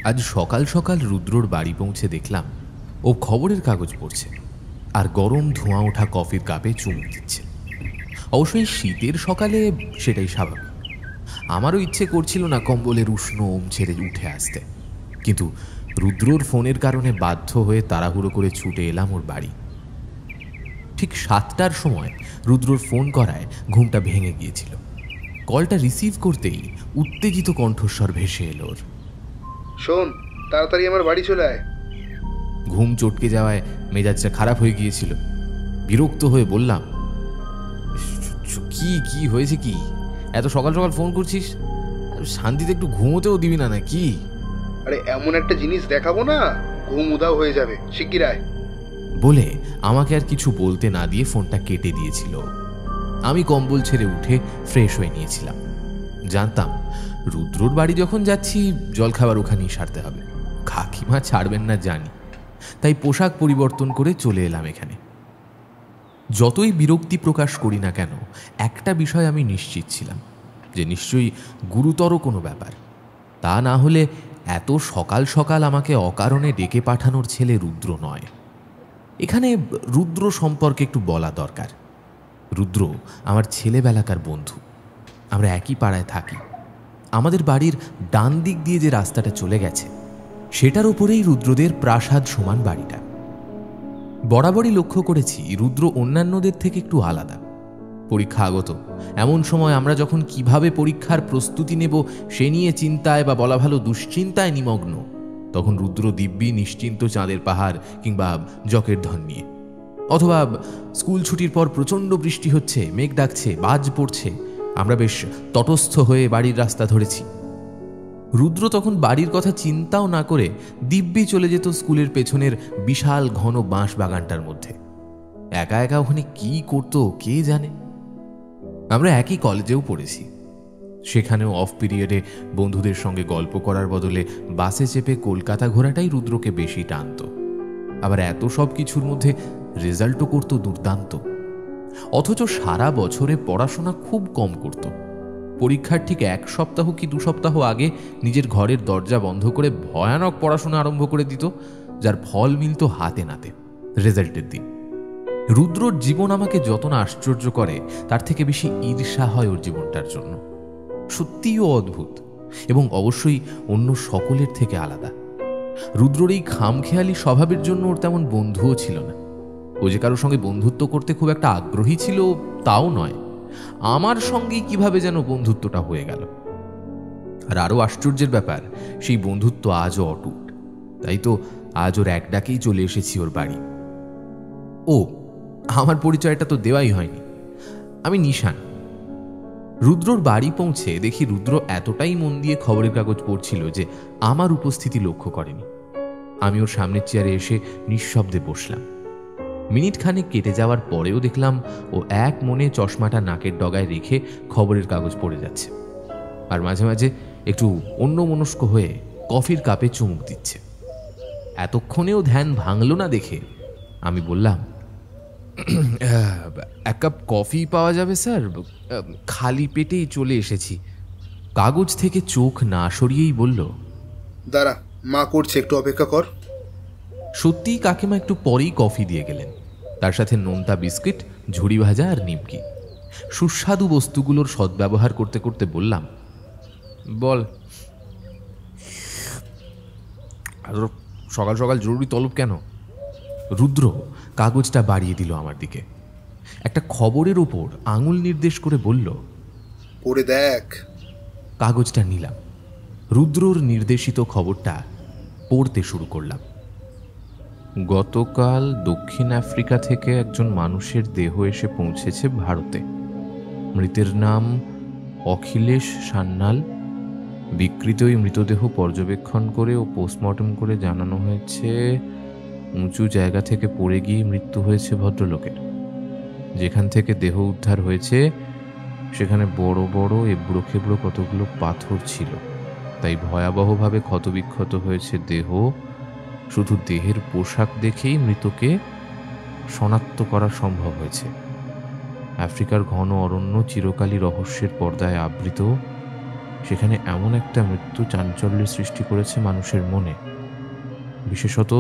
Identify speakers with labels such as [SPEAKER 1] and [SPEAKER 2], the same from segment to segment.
[SPEAKER 1] আজ সকাল সকাল রুদ্রর বাড়ি পৌঁছে দেখলাম ও খবরের কাগজ পড়ছে আর গরম ধোঁয়া ওঠা কফির কাপে চুমুক দিচ্ছে। অবশ্যই শীতের সকালে সেটাই স্বাভাবিক। আমারও ইচ্ছে করছিল না কম্বলের উষ্ণ ওম ছেড়ে উঠে আসতে, কিন্তু রুদ্রর ফোনের কারণে বাধ্য হয়ে তাড়াহুড়ো করে ছুটে এলাম ওর বাড়ি। ঠিক 7টার সময় রুদ্রর ফোন করায় ঘুমটা ভেঙে গিয়েছিল। কলটা রিসিভ করতেই উত্তেজিত কণ্ঠস্বর ভেসে এলো ওর।
[SPEAKER 2] শোন, তাড়াতাড়ি আমার বাড়ি চলে আয়।
[SPEAKER 1] ঘুম চটকে যাওয়ায় মেজাজটা খারাপ হয়ে গিয়েছিল। বিরক্ত হয়ে বললাম, কি কি হয়েছে? কি এত সকাল সকাল ফোন করছিস? শান্তিতে একটু ঘুমোতেও দিবি না কি?
[SPEAKER 2] আরে এমন একটা জিনিস দেখাবো না, ঘুম উধাও হয়ে যাবে, শিগগির আয়
[SPEAKER 1] বলে আমাকে আর কিছু বলতে না দিয়ে ফোনটা কেটে দিয়েছিল। আমি কম্বল ছেড়ে উঠে ফ্রেশ হয়ে নিয়েছিলাম। জানতাম রুদ্রর বাড়ি যখন যাচ্ছি জলখাবার ওখানেই সারতে হবে, কাকিমা ছাড়বেন না জানি। তাই পোশাক পরিবর্তন করে চলে এলাম এখানে। যতই বিরক্তি প্রকাশ করি না কেন, একটা বিষয় আমি নিশ্চিত ছিলাম যে নিশ্চয়ই গুরুতর কোনো ব্যাপার। তা না হলে এত সকাল সকাল আমাকে অকারণে ডেকে পাঠানোর ছেলে রুদ্র নয়। এখানে রুদ্র সম্পর্কে একটু বলা দরকার। রুদ্র আমার ছেলেবেলাকার বন্ধু। আমরা একই পাড়ায় থাকি। আমাদের বাড়ির ডান দিক দিয়ে যে রাস্তাটা চলে গেছে সেটার ওপরেই রুদ্রদের প্রাসাদ সমান বাড়িটা। বরাবরই লক্ষ্য করেছি রুদ্র অন্যান্যদের থেকে একটু আলাদা। পরীক্ষা আগত এমন সময় আমরা যখন কিভাবে পরীক্ষার প্রস্তুতি নেব সে নিয়ে চিন্তায় বা বলা ভালো দুশ্চিন্তায় নিমগ্ন, তখন রুদ্র দিব্যি নিশ্চিন্ত চাঁদের পাহাড় কিংবা জকের ধন নিয়ে। অথবা স্কুল ছুটির পর প্রচণ্ড বৃষ্টি হচ্ছে, মেঘ ডাকছে, বাজ পড়ছে, আমরা বেশ তটস্থ হয়ে বাড়ির রাস্তা ধরেছি। রুদ্র তখন বাড়ির কথা চিন্তাও না করে দিব্যি চলে যেত স্কুলের পেছনের বিশাল ঘন বাঁশ বাগানটার মধ্যে। একা একা ওখানে কি করতো কে জানে। আমরা একই কলেজেও পড়েছি। সেখানেও অফ পিরিয়ডে বন্ধুদের সঙ্গে গল্প করার বদলে বাসে চেপে কলকাতা ঘোরাটাই রুদ্রকে বেশি টানত। আবার এত সব কিছুর মধ্যে রেজাল্টও করত দুর্দান্ত। অথচ সারা বছরে পড়াশোনা খুব কম করত। পরীক্ষার ঠিক 1 সপ্তাহ কি 2 সপ্তাহ আগে নিজের ঘরের দরজা বন্ধ করে ভয়ানক পড়াশোনা আরম্ভ করে দিত, যার ফল মিলত হাতে নাতে রেজাল্টের দিন। রুদ্রর জীবন আমাকে যত না আশ্চর্য করে তার থেকে বেশি ঈর্ষা হয় ওর জীবনটার জন্য। সত্যিই ও অদ্ভুত এবং অবশ্যই অন্য সকলের থেকে আলাদা। রুদ্রর এই খামখেয়ালি স্বভাবের জন্য ওর তেমন বন্ধুও ছিল না। ও যে কারোর সঙ্গে বন্ধুত্ব করতে খুব একটা আগ্রহী ছিল তাও নয়, আমার সঙ্গেই কিভাবে যেন বন্ধুত্বটা হয়ে গেল। আর আরও আশ্চর্যের ব্যাপার, সেই বন্ধুত্ব আজও অটুট। তাই তো আজ ওর এক ডাকেই চলে এসেছি ওর বাড়ি। ও, আমার পরিচয়টা তো দেওয়াই হয়নি। আমি নিশান। রুদ্রর বাড়ি পৌঁছে দেখি রুদ্র এতটাই মন দিয়ে খবরের কাগজ পড়ছিল যে আমার উপস্থিতি লক্ষ্য করেনি। আমি ওর সামনের চেয়ারে এসে নিঃশব্দে বসলাম। মিনিট খানেক কেটে যাওয়ার পরেও দেখলাম ও এক মনে চশমাটা নাকের ডগায় রেখে খবরের কাগজ পড়ে যাচ্ছে, আর মাঝে মাঝে একটু অন্যমনস্ক হয়ে কফির কাপে চুমুক দিচ্ছে। এতক্ষণেও ধ্যান ভাঙল না দেখে আমি বললাম, 1 কাপ কফি পাওয়া যাবে স্যার? খালি পেটেই চলে এসেছি। কাগজ থেকে চোখ না সরিয়েই বলল,
[SPEAKER 2] দাঁড়া, মা করছে, একটু অপেক্ষা কর।
[SPEAKER 1] সত্যিই কাকিমা একটু পরেই কফি দিয়ে গেলেন, তার সাথে নোনতা বিস্কিট, ঝুড়ি ভাজা আর নিমকি। সুস্বাদু বস্তুগুলোর সদ্ব্যবহার করতে করতে বললাম, বল, সকাল সকাল জরুরি তলব কেন? রুদ্র কাগজটা বাড়িয়ে দিল আমার দিকে। একটা খবরের ওপর আঙুল নির্দেশ করে বলল,
[SPEAKER 2] পড়ে দেখ।
[SPEAKER 1] কাগজটা নিলাম। রুদ্রর নির্দেশিত খবরটা পড়তে শুরু করলাম। গতকাল দক্ষিণ আফ্রিকা থেকে একজন মানুষের দেহ এসে পৌঁছেছে ভারতে। মৃতের নাম অখিলেশ সান্যাল। বিকৃত ওই মৃতদেহ পর্যবেক্ষণ করে ও পোস্টমর্টম করে জানানো হয়েছে উঁচু জায়গা থেকে পড়ে গিয়ে মৃত্যু হয়েছে ভদ্রলোকের। যেখান থেকে দেহ উদ্ধার হয়েছে সেখানে বড় বড় এবড়ো খেবড়ো কতগুলো পাথর ছিল, তাই ভয়াবহভাবে ক্ষতবিক্ষত হয়েছে দেহ। শুধু দেহের পোশাক দেখেই মৃতকে শনাক্ত করা সম্ভব হয়েছে। আফ্রিকার ঘন অরণ্য চিরকালই রহস্যের পর্দায় আবৃত। সেখানে এমন একটা মৃত্যু চাঞ্চল্যের সৃষ্টি করেছে মানুষের মনে, বিশেষত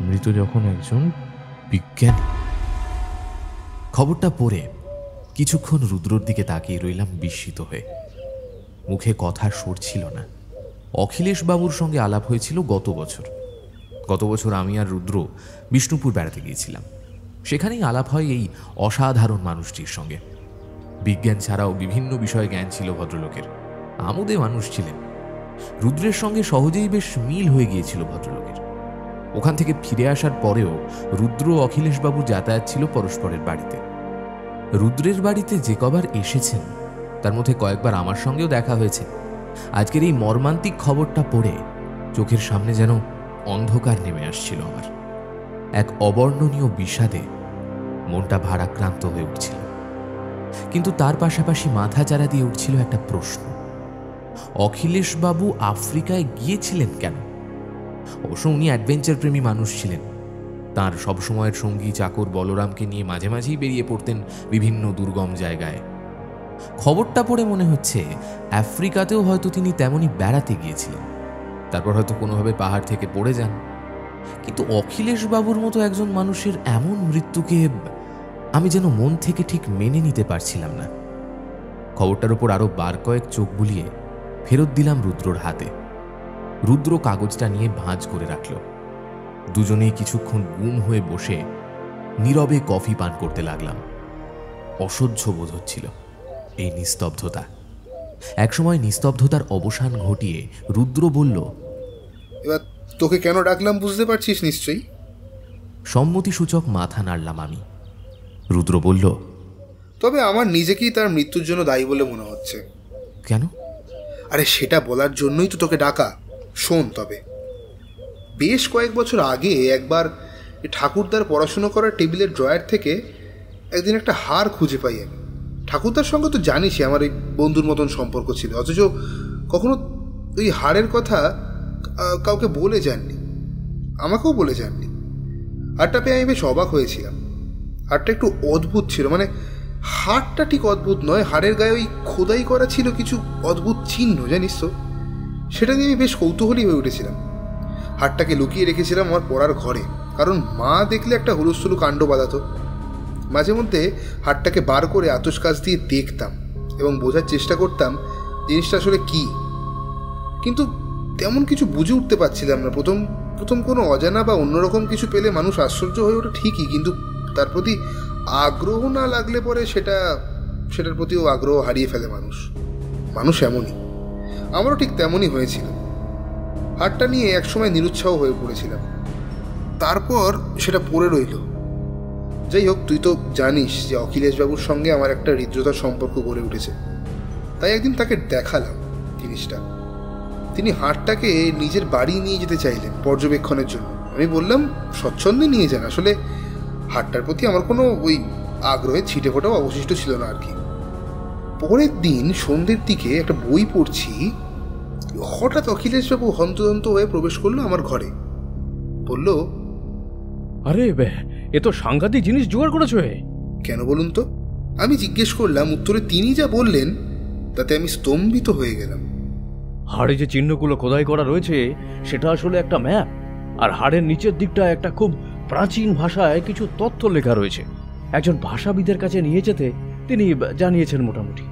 [SPEAKER 1] মৃত যখন একজন বিজ্ঞানী। খবরটা পড়ে কিছুক্ষণ রুদ্রর দিকে তাকিয়ে রইলাম বিস্মিত হয়ে। মুখে কথা সরছিল না। অখিলেশ বাবুর সঙ্গে আলাপ হয়েছিল গত বছর আমি আর রুদ্র বিষ্ণুপুর বেড়াতে গিয়েছিলাম। সেখানেই আলাপ হয় এই অসাধারণ মানুষটির সঙ্গে। বিজ্ঞান ছাড়াও বিভিন্ন বিষয়ে জ্ঞান ছিল ভদ্রলোকের। আমোদে মানুষ ছিলেন। রুদ্রের সঙ্গে সহজেই বেশ মিল হয়ে গিয়েছিল ভদ্রলোকের। ওখান থেকে ফিরে আসার পরেও রুদ্র ও অখিলেশবাবুর যাতায়াত ছিল পরস্পরের বাড়িতে। রুদ্রের বাড়িতে যে কবার এসেছেন তার মধ্যে কয়েকবার আমার সঙ্গেও দেখা হয়েছে। আজকের এই মর্মান্তিক খবরটা পড়ে চোখের সামনে যেন অন্ধকার নেমে আসছিল আমার। এক অবর্ণনীয় বিষাদে মনটা ভারাক্রান্ত হয়ে উঠছিল। কিন্তু তার পাশাপাশি মাথা চারা দিয়ে উঠছিল একটা প্রশ্ন, অখিলেশবাবু আফ্রিকায় গিয়েছিলেন কেন? অবশ্য উনি অ্যাডভেঞ্চার প্রেমী মানুষ ছিলেন। তাঁর সবসময়ের সঙ্গী চাকর বলরামকে নিয়ে মাঝে মাঝেই বেরিয়ে পড়তেন বিভিন্ন দুর্গম জায়গায়। খবরটা পড়ে মনে হচ্ছে আফ্রিকাতেও হয়তো তিনি তেমনই বেড়াতে গিয়েছিলেন, তারপর হয়তো কোনোভাবে পাহাড় থেকে পড়ে যান। কিন্তু অখিলেশবাবুর মতো একজন মানুষের এমন মৃত্যুকে আমি যেন মন থেকে ঠিক মেনে নিতে পারছিলাম না। খবরটার উপর আরো বার কয়েক চোখ বুলিয়ে ফেরত দিলাম রুদ্রর হাতে। রুদ্র কাগজটা নিয়ে ভাঁজ করে রাখল। দুজনেই কিছুক্ষণ গুম হয়ে বসে নীরবে কফি পান করতে লাগলাম। অসহ্য বোধ হচ্ছিল এই নিস্তব্ধতা। একসময় নিস্তব্ধতার অবসান ঘটিয়ে রুদ্র বলল,
[SPEAKER 2] এবার তোকে কেন ডাকলাম বুঝতে পারছিস নিশ্চয়ই?
[SPEAKER 1] সম্মতিসূচক মাথা নাড়লাম আমি। রুদ্র বলল,
[SPEAKER 2] তবে আমার নিজেকেই তার মৃত্যুর জন্য দায়ী বলে মনে হচ্ছে।
[SPEAKER 1] কেন?
[SPEAKER 2] আরে সেটা বলার জন্যই তো তোকে ডাকা। শোন, তবে বেশ কয়েক বছর আগে একবার ঠাকুরদার পড়াশুনো করার টেবিলের ড্রয়ার থেকে একদিন একটা হার খুঁজে পাই আমি। ঠাকুরদার সঙ্গে তো জানিসই আমার এই বন্ধুর মতন সম্পর্ক ছিল, অথচ কখনো ওই হারের কথা কাউকে বলে যাননি, আমাকেও বলে যাননি। হারটা পেয়ে আমি বেশ অবাক হয়েছিলাম। হারটা একটু অদ্ভুত ছিল, মানে হারটা ঠিক অদ্ভুত নয়, হারের গায়ে ওই খোদাই করা ছিল কিছু অদ্ভুত চিহ্ন, জানিস তো। সেটা নিয়ে আমি বেশ কৌতূহলী হয়ে উঠেছিলাম। হারটাকে লুকিয়ে রেখেছিলাম আমার পড়ার ঘরে, কারণ মা দেখলে একটা হুলস্থুলু কাণ্ড বাঁধাতো। মাঝে মধ্যে হারটাকে বার করে আতশ কাচ দিয়ে দেখতাম এবং বোঝার চেষ্টা করতাম জিনিসটা আসলে কি, কিন্তু তেমন কিছু বুঝে উঠতে পারছিলাম না। প্রথম কোনো অজানা বা অন্যরকম কিছু পেলে মানুষ আশ্চর্য হয়ে ওঠে ঠিকই, কিন্তু তার প্রতি আগ্রহ না লাগলে পরে সেটার প্রতিও আগ্রহ হারিয়ে ফেলে মানুষ এমনই। আমারও ঠিক তেমনই হয়েছিল। হারটা নিয়ে একসময় নিরুৎসাহ হয়ে পড়েছিলাম, তারপর সেটা পড়ে রইল। যাই হোক, তুই তো জানিস যে অখিলেশবাবুর সঙ্গে আমার একটা হৃদ্রতার সম্পর্ক গড়ে উঠেছে। তাই একদিন তাকে দেখালাম জিনিসটা। তিনি হারটাকে নিজের বাড়ি নিয়ে যেতে চাইলেন পর্যবেক্ষণের জন্য। আমি বললাম স্বচ্ছন্দে নিয়ে যান, আসলে হারটার প্রতি আমার কোনো ওই আগ্রহের ছিটে ফোটাও অবশিষ্ট ছিল না আর কি। পরের দিন সন্ধ্যের দিকে একটা বই পড়ছি, হঠাৎ অখিলেশবাবু হন্তদন্ত হয়ে প্রবেশ করলো আমার ঘরে। বলল,
[SPEAKER 3] আরে এ তো সাংঘাতিক জিনিস জোগাড় করেছো।
[SPEAKER 2] কেন বলুন তো? আমি জিজ্ঞেস করলাম। উত্তরে তিনি যা বললেন তাতে আমি স্তম্ভিত হয়ে গেলাম।
[SPEAKER 3] হাড়ে যে চিহ্নগুলো খোদাই করা রয়েছে সেটা আসলে একটা ম্যাপ, আর হাড়ের নিচের দিকটা একটা খুব প্রাচীন ভাষায় কিছু তথ্য লেখা রয়েছে। একজন ভাষাবিদের কাছে নিয়ে যেতে তিনি জানিয়েছেন মোটামুটি।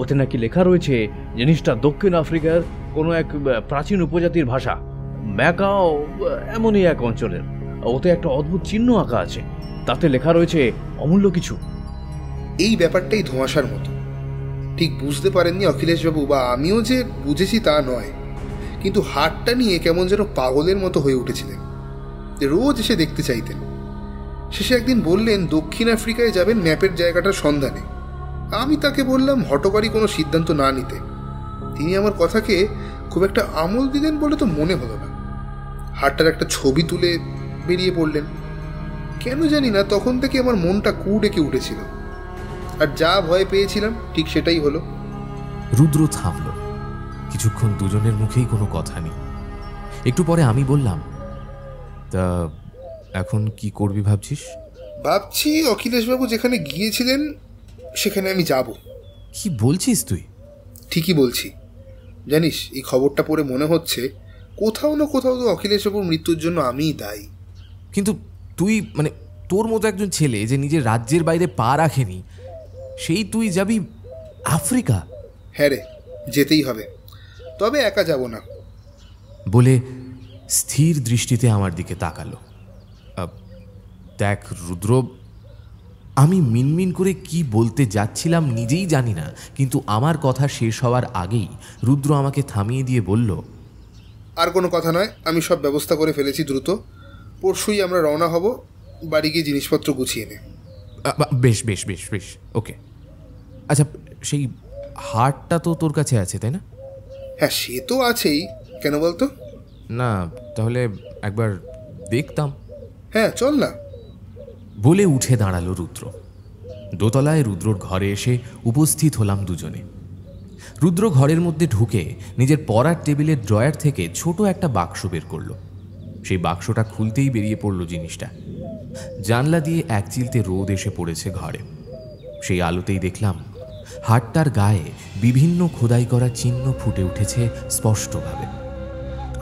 [SPEAKER 3] ওতে নাকি লেখা রয়েছে জিনিসটা দক্ষিণ আফ্রিকার কোনো এক প্রাচীন উপজাতির ভাষা, ম্যাকাও এমনই এক অঞ্চলের। ওতে একটা অদ্ভুত চিহ্ন আঁকা আছে, তাতে লেখা রয়েছে অমূল্য কিছু।
[SPEAKER 2] এই ব্যাপারটাই ধোঁয়াশার মতো। ঠিক বুঝতে পারেননি অখিলেশবাবু, বা আমিও যে বুঝেছি তা নয়, কিন্তু হাটটা নিয়ে কেমন যেন পাগলের মতো হয়ে উঠেছিলেন। রোজ এসে দেখতে চাইতেন। শেষে একদিন বললেন দক্ষিণ আফ্রিকায় যাবেন ম্যাপের জায়গাটার সন্ধানে। আমি তাকে বললাম হঠকারী কোনো সিদ্ধান্ত না নিতে। তিনি আমার কথাকে খুব একটা আমল দিলেন বলে তো মনে হলো না। হাটটার একটা ছবি তুলে বেরিয়ে পড়লেন। কেন জানি না তখন থেকে আমার মনটা কু ডেকে উঠেছিল, আর যা ভয় পেয়েছিলাম ঠিক সেটাই হলো।
[SPEAKER 1] রুদ্র থামল। কিছুক্ষণ দুজনের মুখেই কোনো কথা নেই। একটু পরে আমি বললাম, তা এখন কি করবি ভাবছিস?
[SPEAKER 2] ভাবছি অখিলেশবাবু যেখানে গিয়েছিলেন সেখানে আমি যাব।
[SPEAKER 1] কি বলছিস তুই?
[SPEAKER 2] ঠিকই বলছি। জানিস, এই খবরটা পড়ে মনে হচ্ছে কোথাও না কোথাও তো অখিলেশবাবুর মৃত্যুর জন্য আমিই দায়ী।
[SPEAKER 1] কিন্তু তুই মানে তোর মতো একজন ছেলে যে নিজের রাজ্যের বাইরে পা রাখেনি, সেই তুই যাবি আফ্রিকা?
[SPEAKER 2] হ্যাঁ রে, যেতেই হবে, তবে একা যাব না।
[SPEAKER 1] বলে স্থির দৃষ্টিতে আমার দিকে তাকালো। দেখ রুদ্র, আমি মিনমিন করে কি বলতে যাচ্ছিলাম নিজেই জানি না, কিন্তু আমার কথা শেষ হওয়ার আগেই রুদ্র আমাকে থামিয়ে দিয়ে বলল,
[SPEAKER 2] আর কোনো কথা নয়, আমি সব ব্যবস্থা করে ফেলেছি। দ্রুত পরশুই আমরা রওনা হব। বাড়ি গিয়ে জিনিসপত্র গুছিয়ে নে।
[SPEAKER 1] বেশ বেশ বেশ বেশ, ওকে। আচ্ছা, সেই হারটা তো তোর কাছে আছে, তাই না?
[SPEAKER 2] হ্যাঁ, সে তো আছেই। কেন বলতো?
[SPEAKER 1] না, তাহলে একবার দেখতাম।
[SPEAKER 2] হ্যাঁ, চল না।
[SPEAKER 1] বলে উঠে দাঁড়ালো রুদ্র। দোতলায় রুদ্রর ঘরে এসে উপস্থিত হলাম দুজনে। রুদ্র ঘরের মধ্যে ঢুকে নিজের পড়ার টেবিলের ড্রয়ার থেকে ছোট একটা বাক্স বের করলো। সেই বাক্সটা খুলতেই বেরিয়ে পড়ল জিনিসটা। জানলা দিয়ে এক চিলতে রোদ এসে পড়েছে ঘরে। সেই আলোতেই দেখলাম হাটটার গায়ে বিভিন্ন খোদাই করা চিহ্ন ফুটে উঠেছে স্পষ্টভাবে।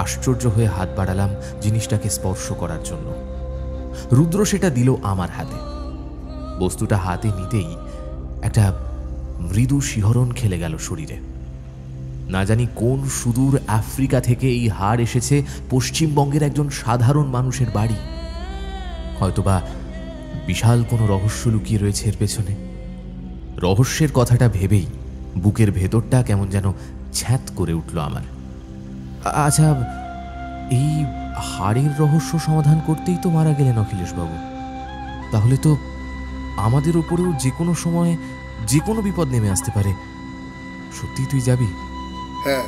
[SPEAKER 1] আশ্চর্য হয়ে হাত বাড়ালাম জিনিসটাকে স্পর্শ করার জন্য। রুদ্র সেটা দিল আমার হাতে। বস্তুটা হাতে নিতেই একটা মৃদু শিহরণ খেলে গেল শরীরে। না জানি কোন সুদূর আফ্রিকা থেকে এই হাড় এসেছে পশ্চিমবঙ্গের একজন সাধারণ মানুষের বাড়ি। হয়তোবা বিশাল কোনো রহস্য লুকিয়ে রয়েছে এর পেছনে। রহস্যের কথাটা ভেবেই বুকের ভেতরটা কেমন যেন ছ্যাঁত করে উঠল আমার। আচ্ছা, এই হাড়ের রহস্য সমাধান করতেই তো মারা গেলেন অখিলেশবাবু। তাহলে তো আমাদের উপরেও যে কোনো সময় যে কোনো বিপদ নেমে আসতে পারে। সত্যি তুই যাবি?
[SPEAKER 2] হ্যাঁ।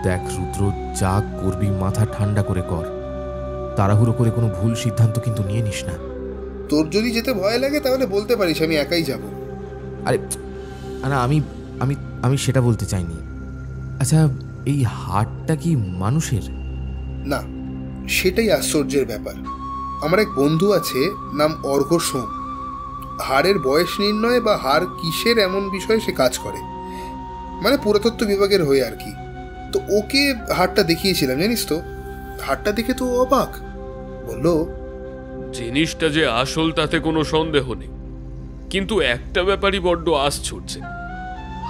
[SPEAKER 1] দেখ রুদ্র, যা করবি মাথা ঠান্ডা করে কর। তাড়াহুড়ো করে কোনো ভুল সিদ্ধান্ত কিন্তু নিয়ে নিস না।
[SPEAKER 2] তোর যদি যেতে ভয় লাগে তাহলে বলতে পারিস, আমি একাই যাব।
[SPEAKER 1] আরে না, আমি আমি আমি সেটা বলতে চাইনি। আচ্ছা, এই হাড়টা কি মানুষের?
[SPEAKER 2] না, সেটাই আশ্চর্যের ব্যাপার। আমার এক বন্ধু আছে, নাম অর্ঘ্য সোম। হাড়ের বয়স নির্ণয় বা হাড় কিসের এমন বিষয়ে সে কাজ করে, মানে পুরাতত্ত্ব বিভাগের হয়ে আর কি। তো ওকে হাড়টা দেখিয়েছিলাম, জানিস তো। হাড়টা দেখে তো অবাক। বলল,
[SPEAKER 4] জিনিসটা যে আসল তাতে কোনো সন্দেহ নেই, কিন্তু একটা ব্যাপারই বড্ড আশ ছুটছে।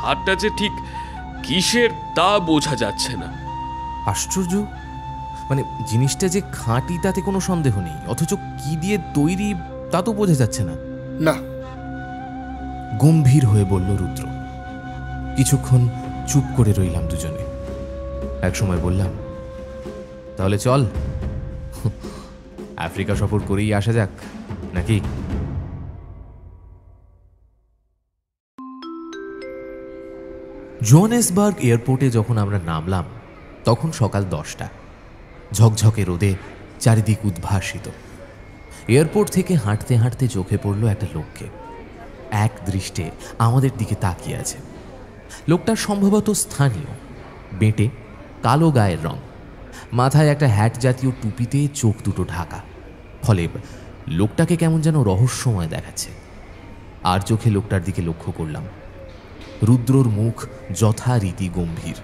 [SPEAKER 4] হাড়টা যে ঠিক কিসের তা বোঝা যাচ্ছে না।
[SPEAKER 1] আশ্চর্য, মানে জিনিসটা যে খাঁটি তাতে কোনো সন্দেহ নেই, অথচ কি দিয়ে তৈরি তা তো বোঝা যাচ্ছে না।
[SPEAKER 2] না।
[SPEAKER 1] গম্ভীর হয়ে বলল রুদ্র। কিছুক্ষণ চুপ করে রইলাম দুজনে। এক সময় বললাম, তাহলে চল আফ্রিকা সফর করেই আসা যাক নাকি? জোহানেসবার্গ এয়ারপোর্টে যখন আমরা নামলাম তখন সকাল 10টা। ঝকঝকে রোদে চারিদিক উদ্ভাসিত। এয়ারপোর্ট থেকে হাঁটতে হাঁটতে চোখে পড়ল একটা লোককে। এক দৃষ্টে আমাদের দিকে তাকিয়ে আছে। লোকটা সম্ভবত স্থানীয়, বেঁটে, কালো গায়ের রং, মাথায় একটা হ্যাট জাতীয় টুপিতে চোখ দুটো ঢাকা, ফলে লোকটাকে কেমন যেন রহস্যময় দেখাচ্ছে। আর চোখে লোকটার দিকে লক্ষ্য করলাম। রুদ্রর মুখ যথারীতি গম্ভীর।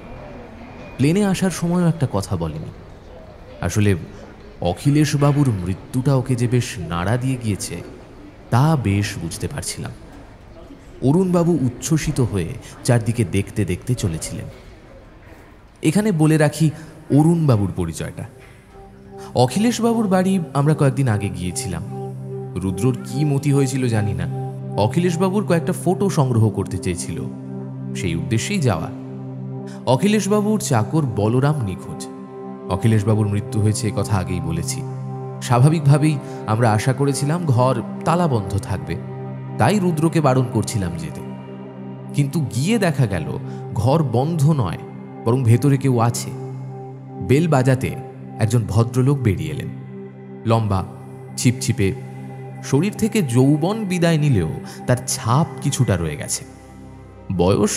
[SPEAKER 1] প্লেনে আসার সময়ও একটা কথা বলেনি। আসলে অখিলেশবাবুর মৃত্যুটা ওকে যে বেশ নাড়া দিয়ে গিয়েছে তা বেশ বুঝতে পারছিলাম। অরুণবাবু উচ্ছ্বসিত হয়ে চারদিকে দেখতে দেখতে চলেছিলেন। এখানে বলে রাখি অরুণবাবুর পরিচয়টা। অখিলেশবাবুর বাড়ি আমরা কয়েকদিন আগে গিয়েছিলাম। রুদ্রর কি মতি হয়েছিল জানি না, অখিলেশবাবুর কয়েকটা ফটো সংগ্রহ করতে চেয়েছিল, সেই উদ্দেশ্যেই যাওয়া। অখিলেশবাবুর চাকর বলরাম নিখোঁজ। অখিলেশবাবুর মৃত্যু হয়েছে এ কথা আগেই বলেছি। স্বাভাবিকভাবেই আমরা আশা করেছিলাম ঘর তালাবন্ধ থাকবে, তাই রুদ্রকে বারণ করছিলাম যেতে। কিন্তু গিয়ে দেখা গেল ঘর বন্ধ নয়, বরং ভেতরে কেউ আছে। বেল বাজাতে একজন ভদ্রলোক বেরিয়ে এলেন। লম্বা, ছিপছিপে, শরীর থেকে যৌবন বিদায় নিলেও তার ছাপ কিছুটা রয়ে গেছে। বয়স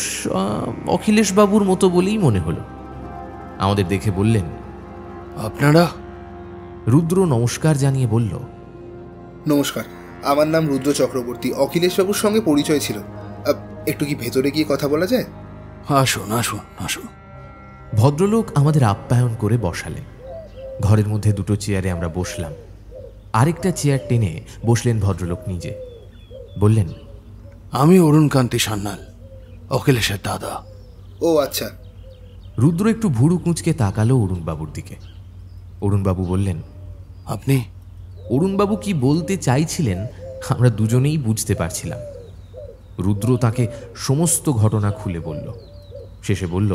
[SPEAKER 1] অখিলেশবাবুর মতো বলেই মনে হলো। আমাদের দেখে বললেন,
[SPEAKER 5] আপনারা?
[SPEAKER 1] রুদ্র নমস্কার জানিয়ে বলল,
[SPEAKER 2] নমস্কার, আমার নাম রুদ্র চক্রবর্তী। অখিলেশবাবুর সঙ্গে পরিচয় ছিল। একটু কি ভেতরে গিয়ে কথা বলা যায়?
[SPEAKER 5] আসুন আসুন আসুন।
[SPEAKER 1] ভদ্রলোক আমাদের আপ্যায়ন করে বসালেন। ঘরের মধ্যে দুটো চেয়ারে আমরা বসলাম। আরেকটা চেয়ার টেনে বসলেন ভদ্রলোক নিজে। বললেন,
[SPEAKER 5] আমি অরুণকান্তি সান্যাল, অখিলেশের দাদা।
[SPEAKER 2] ও আচ্ছা।
[SPEAKER 1] রুদ্র একটু ভুরু কুঁচকে তাকালো অরুণবাবুর দিকে। অরুণবাবু বললেন,
[SPEAKER 5] আপনি?
[SPEAKER 1] অরুণবাবু কি বলতে চাইছিলেন আমরা দুজনেই বুঝতে পারছিলাম। রুদ্র তাকে সমস্ত ঘটনা খুলে বলল। শেষে বলল,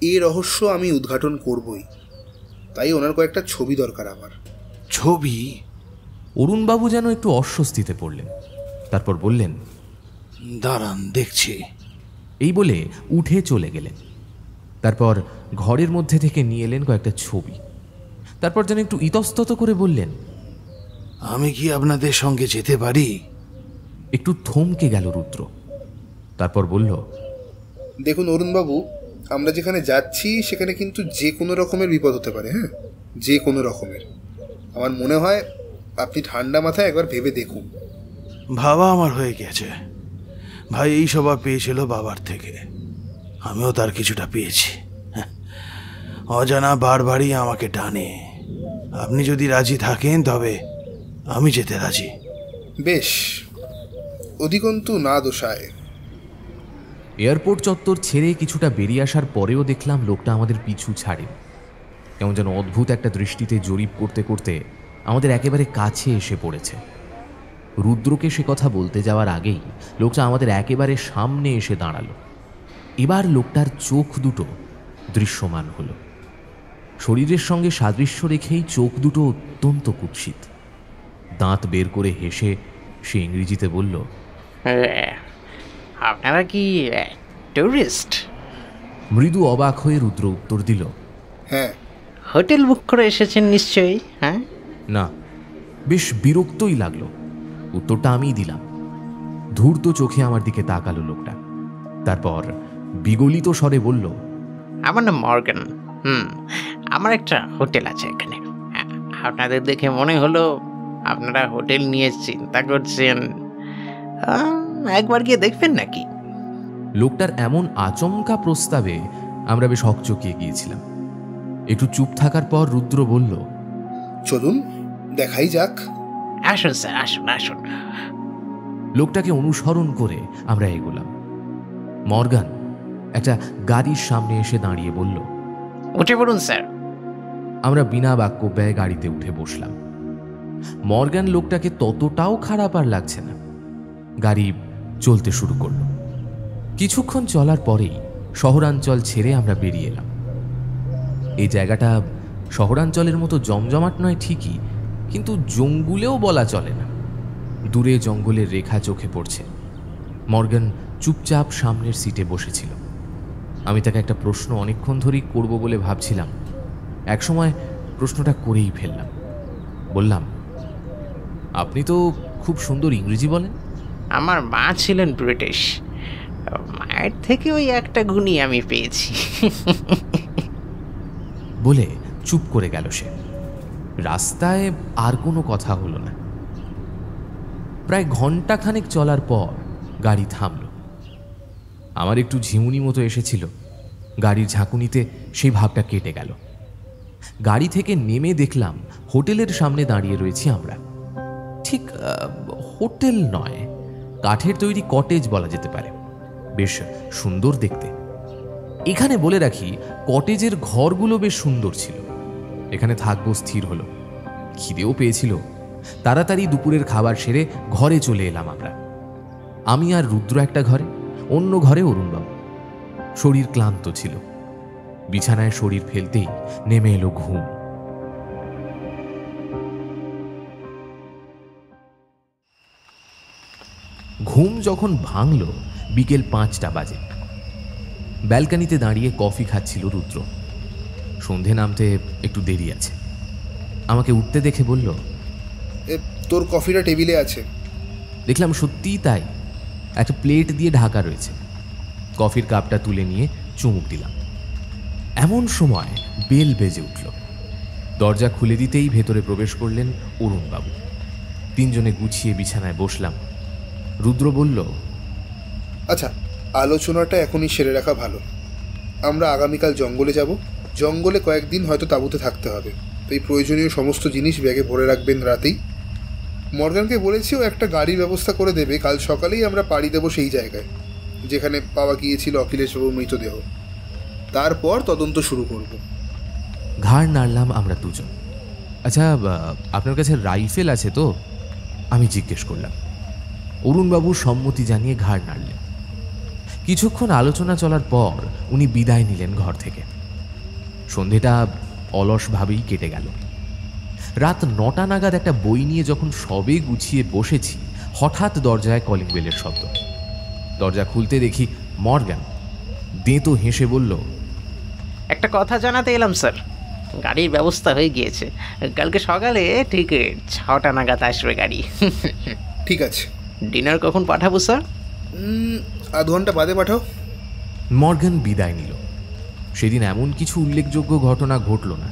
[SPEAKER 2] এই রহস্য আমি উদ্ঘাটন করবই, তাই ওনার কয়েকটা ছবি দরকার আমার।
[SPEAKER 5] ছবি?
[SPEAKER 1] অরুণবাবু যেন একটু অস্বস্তিতে পড়লেন। তারপর বললেন,
[SPEAKER 5] দাঁড়ান দেখছি।
[SPEAKER 1] এই বলে উঠে চলে গেলেন। তারপর ঘরের মধ্যে থেকে নিয়ে এলেন কয়েকটা ছবি। তারপর যেন একটু ইতস্তত করে বললেন,
[SPEAKER 5] আমি কি আপনাদের সঙ্গে যেতে পারি?
[SPEAKER 1] একটু থমকে গেল রুদ্র। তারপর বলল,
[SPEAKER 2] দেখুন অরুণবাবু, আমরা যেখানে যাচ্ছি সেখানে কিন্তু যে কোনো রকমের বিপদ হতে পারে। হ্যাঁ, যে কোনো রকমের। আমার মনে হয় আপনি ঠান্ডা মাথায় একবার ভেবে দেখুন।
[SPEAKER 5] ভাবা আমার হয়ে গেছে। ভাই এই স্বভাব পেয়েছিল বাবার থেকে, আমিও তার কিছুটা পেয়েছি। অজানা বারবারই আমাকে টানে। আপনি যদি রাজি থাকেন তবে আমি যেতে রাজি।
[SPEAKER 2] বেশ, অধিকন্তু না দোষায়।
[SPEAKER 1] এয়ারপোর্ট চত্বর ছেড়ে কিছুটা বেরিয়ে আসার পরেও দেখলাম লোকটা আমাদের পিছু ছাড়েন। কেমন যেন অদ্ভুত একটা দৃষ্টিতে জরিপ করতে করতে আমাদের একেবারে কাছে এসে পড়েছে। রুদ্রকে সে কথা বলতে যাওয়ার আগেই লোকটা আমাদের একেবারে সামনে এসে দাঁড়ালো। এবার লোকটার চোখ দুটো দৃশ্যমান হলো। শরীরের সঙ্গে সাদৃশ্য রেখেই চোখ দুটো অত্যন্ত কুৎসিত। দাঁত বের করে হেসে সে ইংরেজিতে বলল,
[SPEAKER 6] আপনারা কি টুরিস্ট?
[SPEAKER 1] মৃদু অবাক হয়ে রুদ্র উত্তর দিল,
[SPEAKER 2] হ্যাঁ।
[SPEAKER 6] হোটেল বুক করে এসেছেন নিশ্চয়ই? হ্যাঁ
[SPEAKER 1] না। বেশ বিরক্তই লাগলো। উত্তরটা আমিই দিলাম। ধূর্ত চোখে আমার দিকে তাকালো লোকটা। তারপর বিগলিত স্বরে বলল,
[SPEAKER 6] আমার নাম মর্গান। আমার একটা হোটেল আছে এখানে। আপনাদের দেখে মনে হলো আপনারা হোটেল নিয়ে চিন্তা করছেন। একবার গিয়ে দেখবেন নাকি?
[SPEAKER 1] লোকটার এমন আচমকা প্রস্তাবে আমরা বেশ হকচকিয়ে গিয়েছিলাম। একটু চুপ থাকার পর রুদ্র বলল,
[SPEAKER 2] চলুন দেখাই যাক।
[SPEAKER 6] আসুন স্যার, আসুন আসুন।
[SPEAKER 1] লোকটাকে অনুসরণ করে আমরা এগোলাম। মর্গান একটা গাড়ির সামনে এসে দাঁড়িয়ে বলল,
[SPEAKER 6] উঠে পড়ুন স্যার।
[SPEAKER 1] আমরা বিনা বাক্য ব্যয় গাড়িতে উঠে বসলাম। মর্গান লোকটাকে ততটাও খারাপ আর লাগছে না। গাড়ি চলতে শুরু করল। কিছুক্ষণ চলার পরেই শহরাঞ্চল ছেড়ে আমরা বেরিয়ে এলাম। এই জায়গাটা শহরাঞ্চলের মতো জমজমাট নয় ঠিকই, কিন্তু জঙ্গলেও বলা চলে না। দূরে জঙ্গলের রেখা চোখে পড়ছে। মর্গান চুপচাপ সামনের সিটে বসেছিল। আমি তাকে একটা প্রশ্ন অনেকক্ষণ ধরেই করব বলে ভাবছিলাম। একসময় প্রশ্নটা করেই ফেললাম। বললাম, আপনি তো খুব সুন্দর ইংরেজি বলেন।
[SPEAKER 6] আমার মা ছিলেন ব্রিটিশ, মায়ের থেকে ওই একটা গুণই আমি পেয়েছি।
[SPEAKER 1] বলে চুপ করে গেল সে। রাস্তায় আর কোনো কথা হলো না। প্রায় ঘন্টাখানেক চলার পর গাড়ি থামল। আমার একটু ঝিমুনি মতো এসেছিল। গাড়ির ঝাঁকুনিতে সেই ভাবটা কেটে গেল। গাড়ি থেকে নেমে দেখলাম হোটেলের সামনে দাঁড়িয়ে রয়েছি আমরা। ঠিক হোটেল নয়, কাঠের তৈরি কটেজ বলা যেতে পারে। বেশ সুন্দর দেখতে। এখানে বলে রাখি, কটেজের ঘরগুলো বেশ সুন্দর ছিল। এখানে থাকবো স্থির হলো। খিদেও পেয়েছিল। তাড়াতাড়ি দুপুরের খাবার সেরে ঘরে চলে এলাম আমরা। আমি আর রুদ্র একটা ঘরে, অন্য ঘরে অরুণবাবু। শরীর ক্লান্ত ছিল। বিছানায় শরীর ফেলতেই নেমে এলো ঘুম। ঘুম যখন ভাঙল বিকেল 5টা বাজে। ব্যালকানিতে দাঁড়িয়ে কফি খাচ্ছিল রুদ্র। সন্ধে নামতে একটু দেরি আছে। আমাকে উঠতে দেখে বলল,
[SPEAKER 2] তোর কফিটা টেবিলে আছে।
[SPEAKER 1] দেখলাম সত্যিই তাই। একটা প্লেট দিয়ে ঢাকা রয়েছে। কফির কাপটা তুলে নিয়ে চুমুক দিলাম। এমন সময় বেল বেজে উঠল। দরজা খুলে দিতেই ভেতরে প্রবেশ করলেন অরুণবাবু। তিনজনে গুছিয়ে বিছানায় বসলাম। রুদ্র বলল,
[SPEAKER 2] আচ্ছা, আলোচনাটা এখনই সেরে রাখা ভালো। আমরা আগামীকাল জঙ্গলে যাব। জঙ্গলে কয়েকদিন হয়তো তাঁবুতে থাকতে হবে, তাই প্রয়োজনীয় সমস্ত জিনিস ব্যাগে ভরে রাখবেন রাতেই। মর্গানকে বলেছি ও একটা গাড়ির ব্যবস্থা করে দেবে। কাল সকালেই আমরা পাড়ি দেবো সেই জায়গায় যেখানে পাওয়া গিয়েছিল অখিলেশবাবুর মৃতদেহ। তারপর তদন্ত শুরু করব।
[SPEAKER 1] ঘাড় নাড়লাম আমরা দুজন। আচ্ছা, আপনার কাছে রাইফেল আছে তো? আমি জিজ্ঞেস করলাম। অরুণবাবু সম্মতি জানিয়ে ঘাড় নাড়লেন। কিছুক্ষণ আলোচনা চলার পর উনি বিদায় নিলেন ঘর থেকে। সন্ধেটা অলসভাবেই কেটে গেল। রাত 9টা নাগাদ একটা বই নিয়ে যখন সবে গুছিয়ে বসেছি, হঠাৎ দরজায় কলিং বেলের শব্দ। দরজা খুলতে দেখি মর্গান। দেঁতো হেসে বলল,
[SPEAKER 6] একটা কথা জানাতে এলাম স্যার, গাড়ির ব্যবস্থা হয়ে গিয়েছে। কালকে সকালে ঠিক 6টা নাগাদ আসবে গাড়ি।
[SPEAKER 2] ঠিক আছে।
[SPEAKER 6] ডিনার কখন পাঠাবো স্যার?
[SPEAKER 2] আধ ঘন্টা বাদে পাঠাও।
[SPEAKER 1] মর্গান বিদায় নিল। সেদিন এমন কিছু উল্লেখযোগ্য ঘটনা ঘটল না।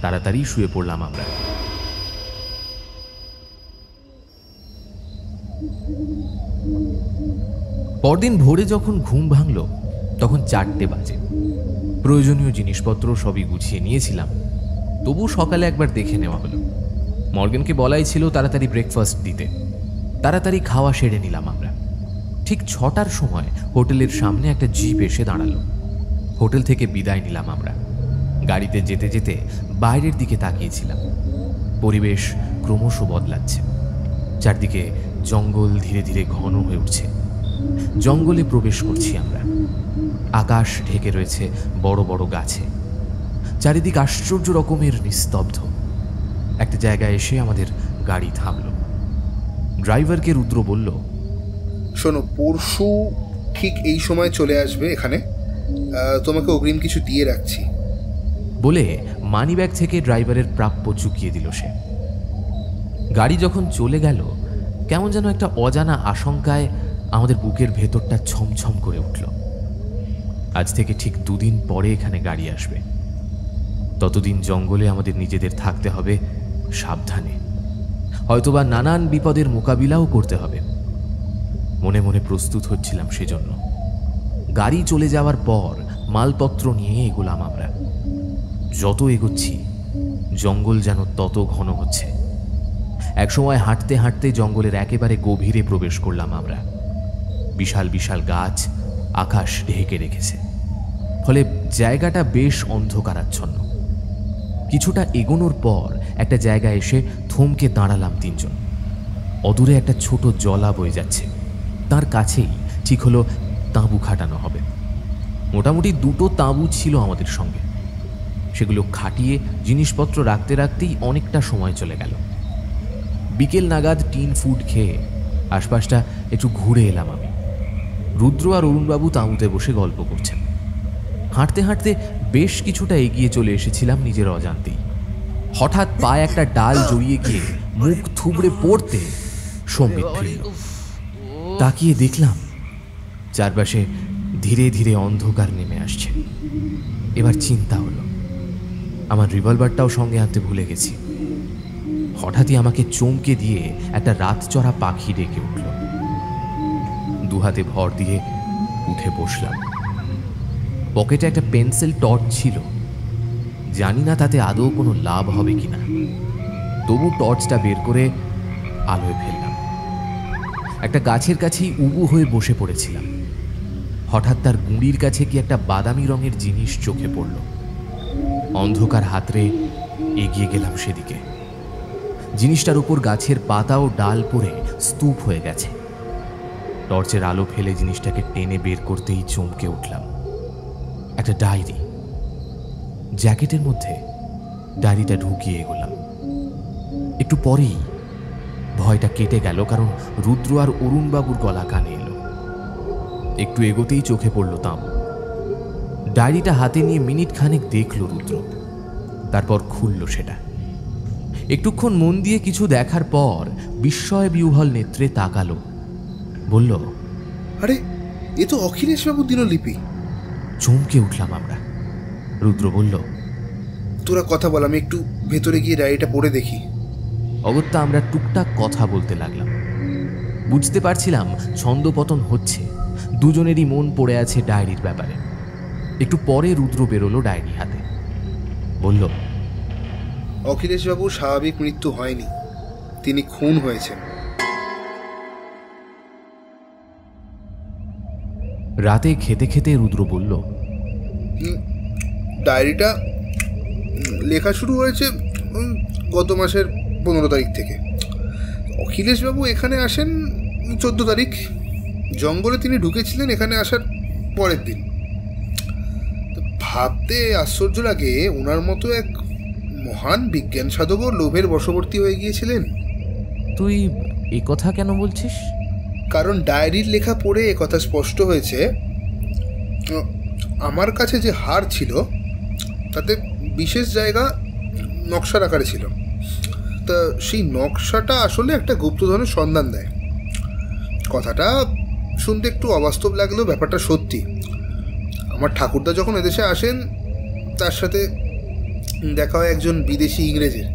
[SPEAKER 1] তাড়াতাড়ি শুয়ে পড়লাম আমরা। পরদিন ভোরে যখন ঘুম ভাঙল তখন 4টে বাজে। প্রয়োজনীয় জিনিসপত্র সবই গুছিয়ে নিয়েছিলাম, তবু সকালে একবার দেখে নেওয়া হলো। মর্গানকে বলাই ছিল তাড়াতাড়ি ব্রেকফাস্ট দিতে। তাড়াতাড়ি খাওয়া সেরে নিলাম আমরা। ঠিক 6টার সময় হোটেলের সামনে একটা জিপ এসে দাঁড়ালো। হোটেল থেকে বিদায় নিলাম আমরা। গাড়িতে যেতে যেতে বাইরের দিকে তাকিয়েছিলাম। পরিবেশ ক্রমশ বদলাচ্ছে। চারদিকে জঙ্গল ধীরে ধীরে ঘন হয়ে উঠছে। জঙ্গলে প্রবেশ করছি আমরা। আকাশ ঢেকে রয়েছে বড় বড় গাছে। চারিদিক আশ্চর্য রকমের নিস্তব্ধ। একটা জায়গায় এসে আমাদের গাড়ি থামল। ড্রাইভারকে রুদ্র বলল,
[SPEAKER 2] শোনো, পরশু ঠিক এই সময় চলে আসবে এখানে। তোমাকে অগ্রিম কিছু দিয়ে রাখছি।
[SPEAKER 1] বলে মানিব্যাগ থেকে ড্রাইভারের প্রাপ্য চুকিয়ে দিল সে। গাড়ি যখন চলে গেল, কেমন যেন একটা অজানা আশঙ্কায় আমাদের বুকের ভেতরটা ছমছম করে উঠল। আজ থেকে ঠিক 2 দিন পরে এখানে গাড়ি আসবে। ততদিন জঙ্গলে আমাদের নিজেদের থাকতে হবে সাবধানে। হয়তোবা নানান বিপদের মোকাবিলাও করতে হবে। মনে মনে প্রস্তুত হচ্ছিলাম সেজন্য। গাড়ি চলে যাওয়ার পর মালপত্র নিয়ে এগোলাম আমরা। যত এগোচ্ছি জঙ্গল যেন তত ঘন হচ্ছে। একসময় হাঁটতে হাঁটতে জঙ্গলের একেবারে গভীরে প্রবেশ করলাম আমরা। বিশাল বিশাল গাছ আকাশ ঢেকে রেখেছে, ফলে জায়গাটা বেশ অন্ধকারাচ্ছন্ন। কিছুটা এগোনোর পর একটা জায়গায় এসে থমকে দাঁড়ালাম 3 জন। অদূরে একটা ছোট জলা বয়ে যাচ্ছে। তার কাছেই ঠিক হলো তাঁবু খাটানো হবে। মোটামুটি 2টো তাঁবু ছিল আমাদের সঙ্গে। সেগুলো খাটিয়ে জিনিসপত্র রাখতে রাখতেই অনেকটা সময় চলে গেল। বিকেল নাগাদ টিন ফুড খেয়ে আশপাশটা একটু ঘুরে এলাম আমি। রুদ্র আর অরুণবাবু তাঁবুতে বসে গল্প করছেন। হাঁটতে হাঁটতে বেশ কিছুটা এগিয়ে চলে এসেছিলাম নিজের অজান্তেই। হঠাৎ পায়ে একটা ডাল জড়িয়ে গিয়ে মুখ থুবড়ে পড়তে সম্বিত ফিরল। তাকিয়ে দেখলাম চারপাশে ধীরে ধীরে অন্ধকার নেমে আসছে। এবার চিন্তা হলো, আমার রিভলভারটাও সঙ্গে আনতে ভুলে গেছি। হঠাৎই আমাকে চমকে দিয়ে একটা রাতচরা পাখি ডেকে উঠল। 2 হাতে ভর দিয়ে উঠে বসলাম। পকেটে একটা পেন্সিল টর্চ ছিল। জানি না তাতে আদৌ কোনো লাভ হবে কিনা, তবু টর্চটা বের করে আলোয় ফেললাম। একটা গাছের কাছেই উবু হয়ে বসে পড়েছিলাম। হঠাৎ তার গুঁড়ির কাছে কি একটা বাদামি রঙের জিনিস চোখে পড়ল। অন্ধকার হাতড়ে এগিয়ে গেলাম সেদিকে। জিনিসটার উপর গাছের পাতা ও ডাল পড়ে স্তূপ হয়ে গেছে। টর্চের আলো ফেলে জিনিসটাকে টেনে বের করতেই চমকে উঠলাম। একটা ডায়েরি। জ্যাকেটের মধ্যে ডায়েরিটা ঢুকিয়ে এগোলাম। একটু পরেই ভয়টা কেটে গেল, কারণ রুদ্র আর অরুণবাবুর গলা কানে এলো। একটু এগোতেই চোখে পড়ল তাঁবু। ডায়েরিটা হাতে নিয়ে মিনিট খানেক দেখল রুদ্র, তারপর খুলল সেটা। একটুক্ষণ মন দিয়ে কিছু দেখার পর বিস্ময় বিহ্বল নেত্রে তাকালো। বলল,
[SPEAKER 2] আরে এ তো অখিলেশবাবুর দিনলিপি।
[SPEAKER 1] চমকে উঠলাম আমরা। রুদ্র বলল,
[SPEAKER 2] তোরা কথা বল, আমি একটু ভেতরে গিয়ে ডায়েরিটা পড়ে দেখি।
[SPEAKER 1] অগত্যা আমরা টুকটাক কথা বলতে লাগলাম। বুঝতে পারছিলাম ছন্দপতন হচ্ছে। দুজনেরই মন পড়ে আছে ডায়েরির ব্যাপারে। একটু পরে রুদ্র বেরোলো ডায়েরি হাতে। বলল,
[SPEAKER 2] অখিলেশবাবুর স্বাভাবিক মৃত্যু হয়নি, তিনি খুন হয়েছেন।
[SPEAKER 1] রাতে খেতে খেতে রুদ্র বলল,
[SPEAKER 2] ডায়েরিটা লেখা শুরু হয়েছে গত মাসের 15 তারিখ থেকে। অখিলেশবাবু এখানে আসেন 14 তারিখ। জঙ্গলে তিনি ঢুকেছিলেন এখানে আসার পরের দিন। ভাবতে আশ্চর্য লাগে, ওনার মতো এক মহান বিজ্ঞান সাধকও লোভের বশবর্তী হয়ে গিয়েছিলেন।
[SPEAKER 1] তুই এ কথা কেন বলছিস?
[SPEAKER 2] কারণ ডায়েরির লেখা পড়ে একথা স্পষ্ট হয়েছে, আমার কাছে যে হার ছিল তাতে বিশেষ জায়গা নকশার আকারে ছিল। তা সেই নকশাটা আসলে একটা গুপ্তধনের সন্ধান দেয়। কথাটা শুনতে একটু অবাস্তব লাগলেও ব্যাপারটা সত্যি। আমার ঠাকুরদা যখন এদেশে আসেন তার সাথে দেখা হয় একজন বিদেশি ইংরেজের।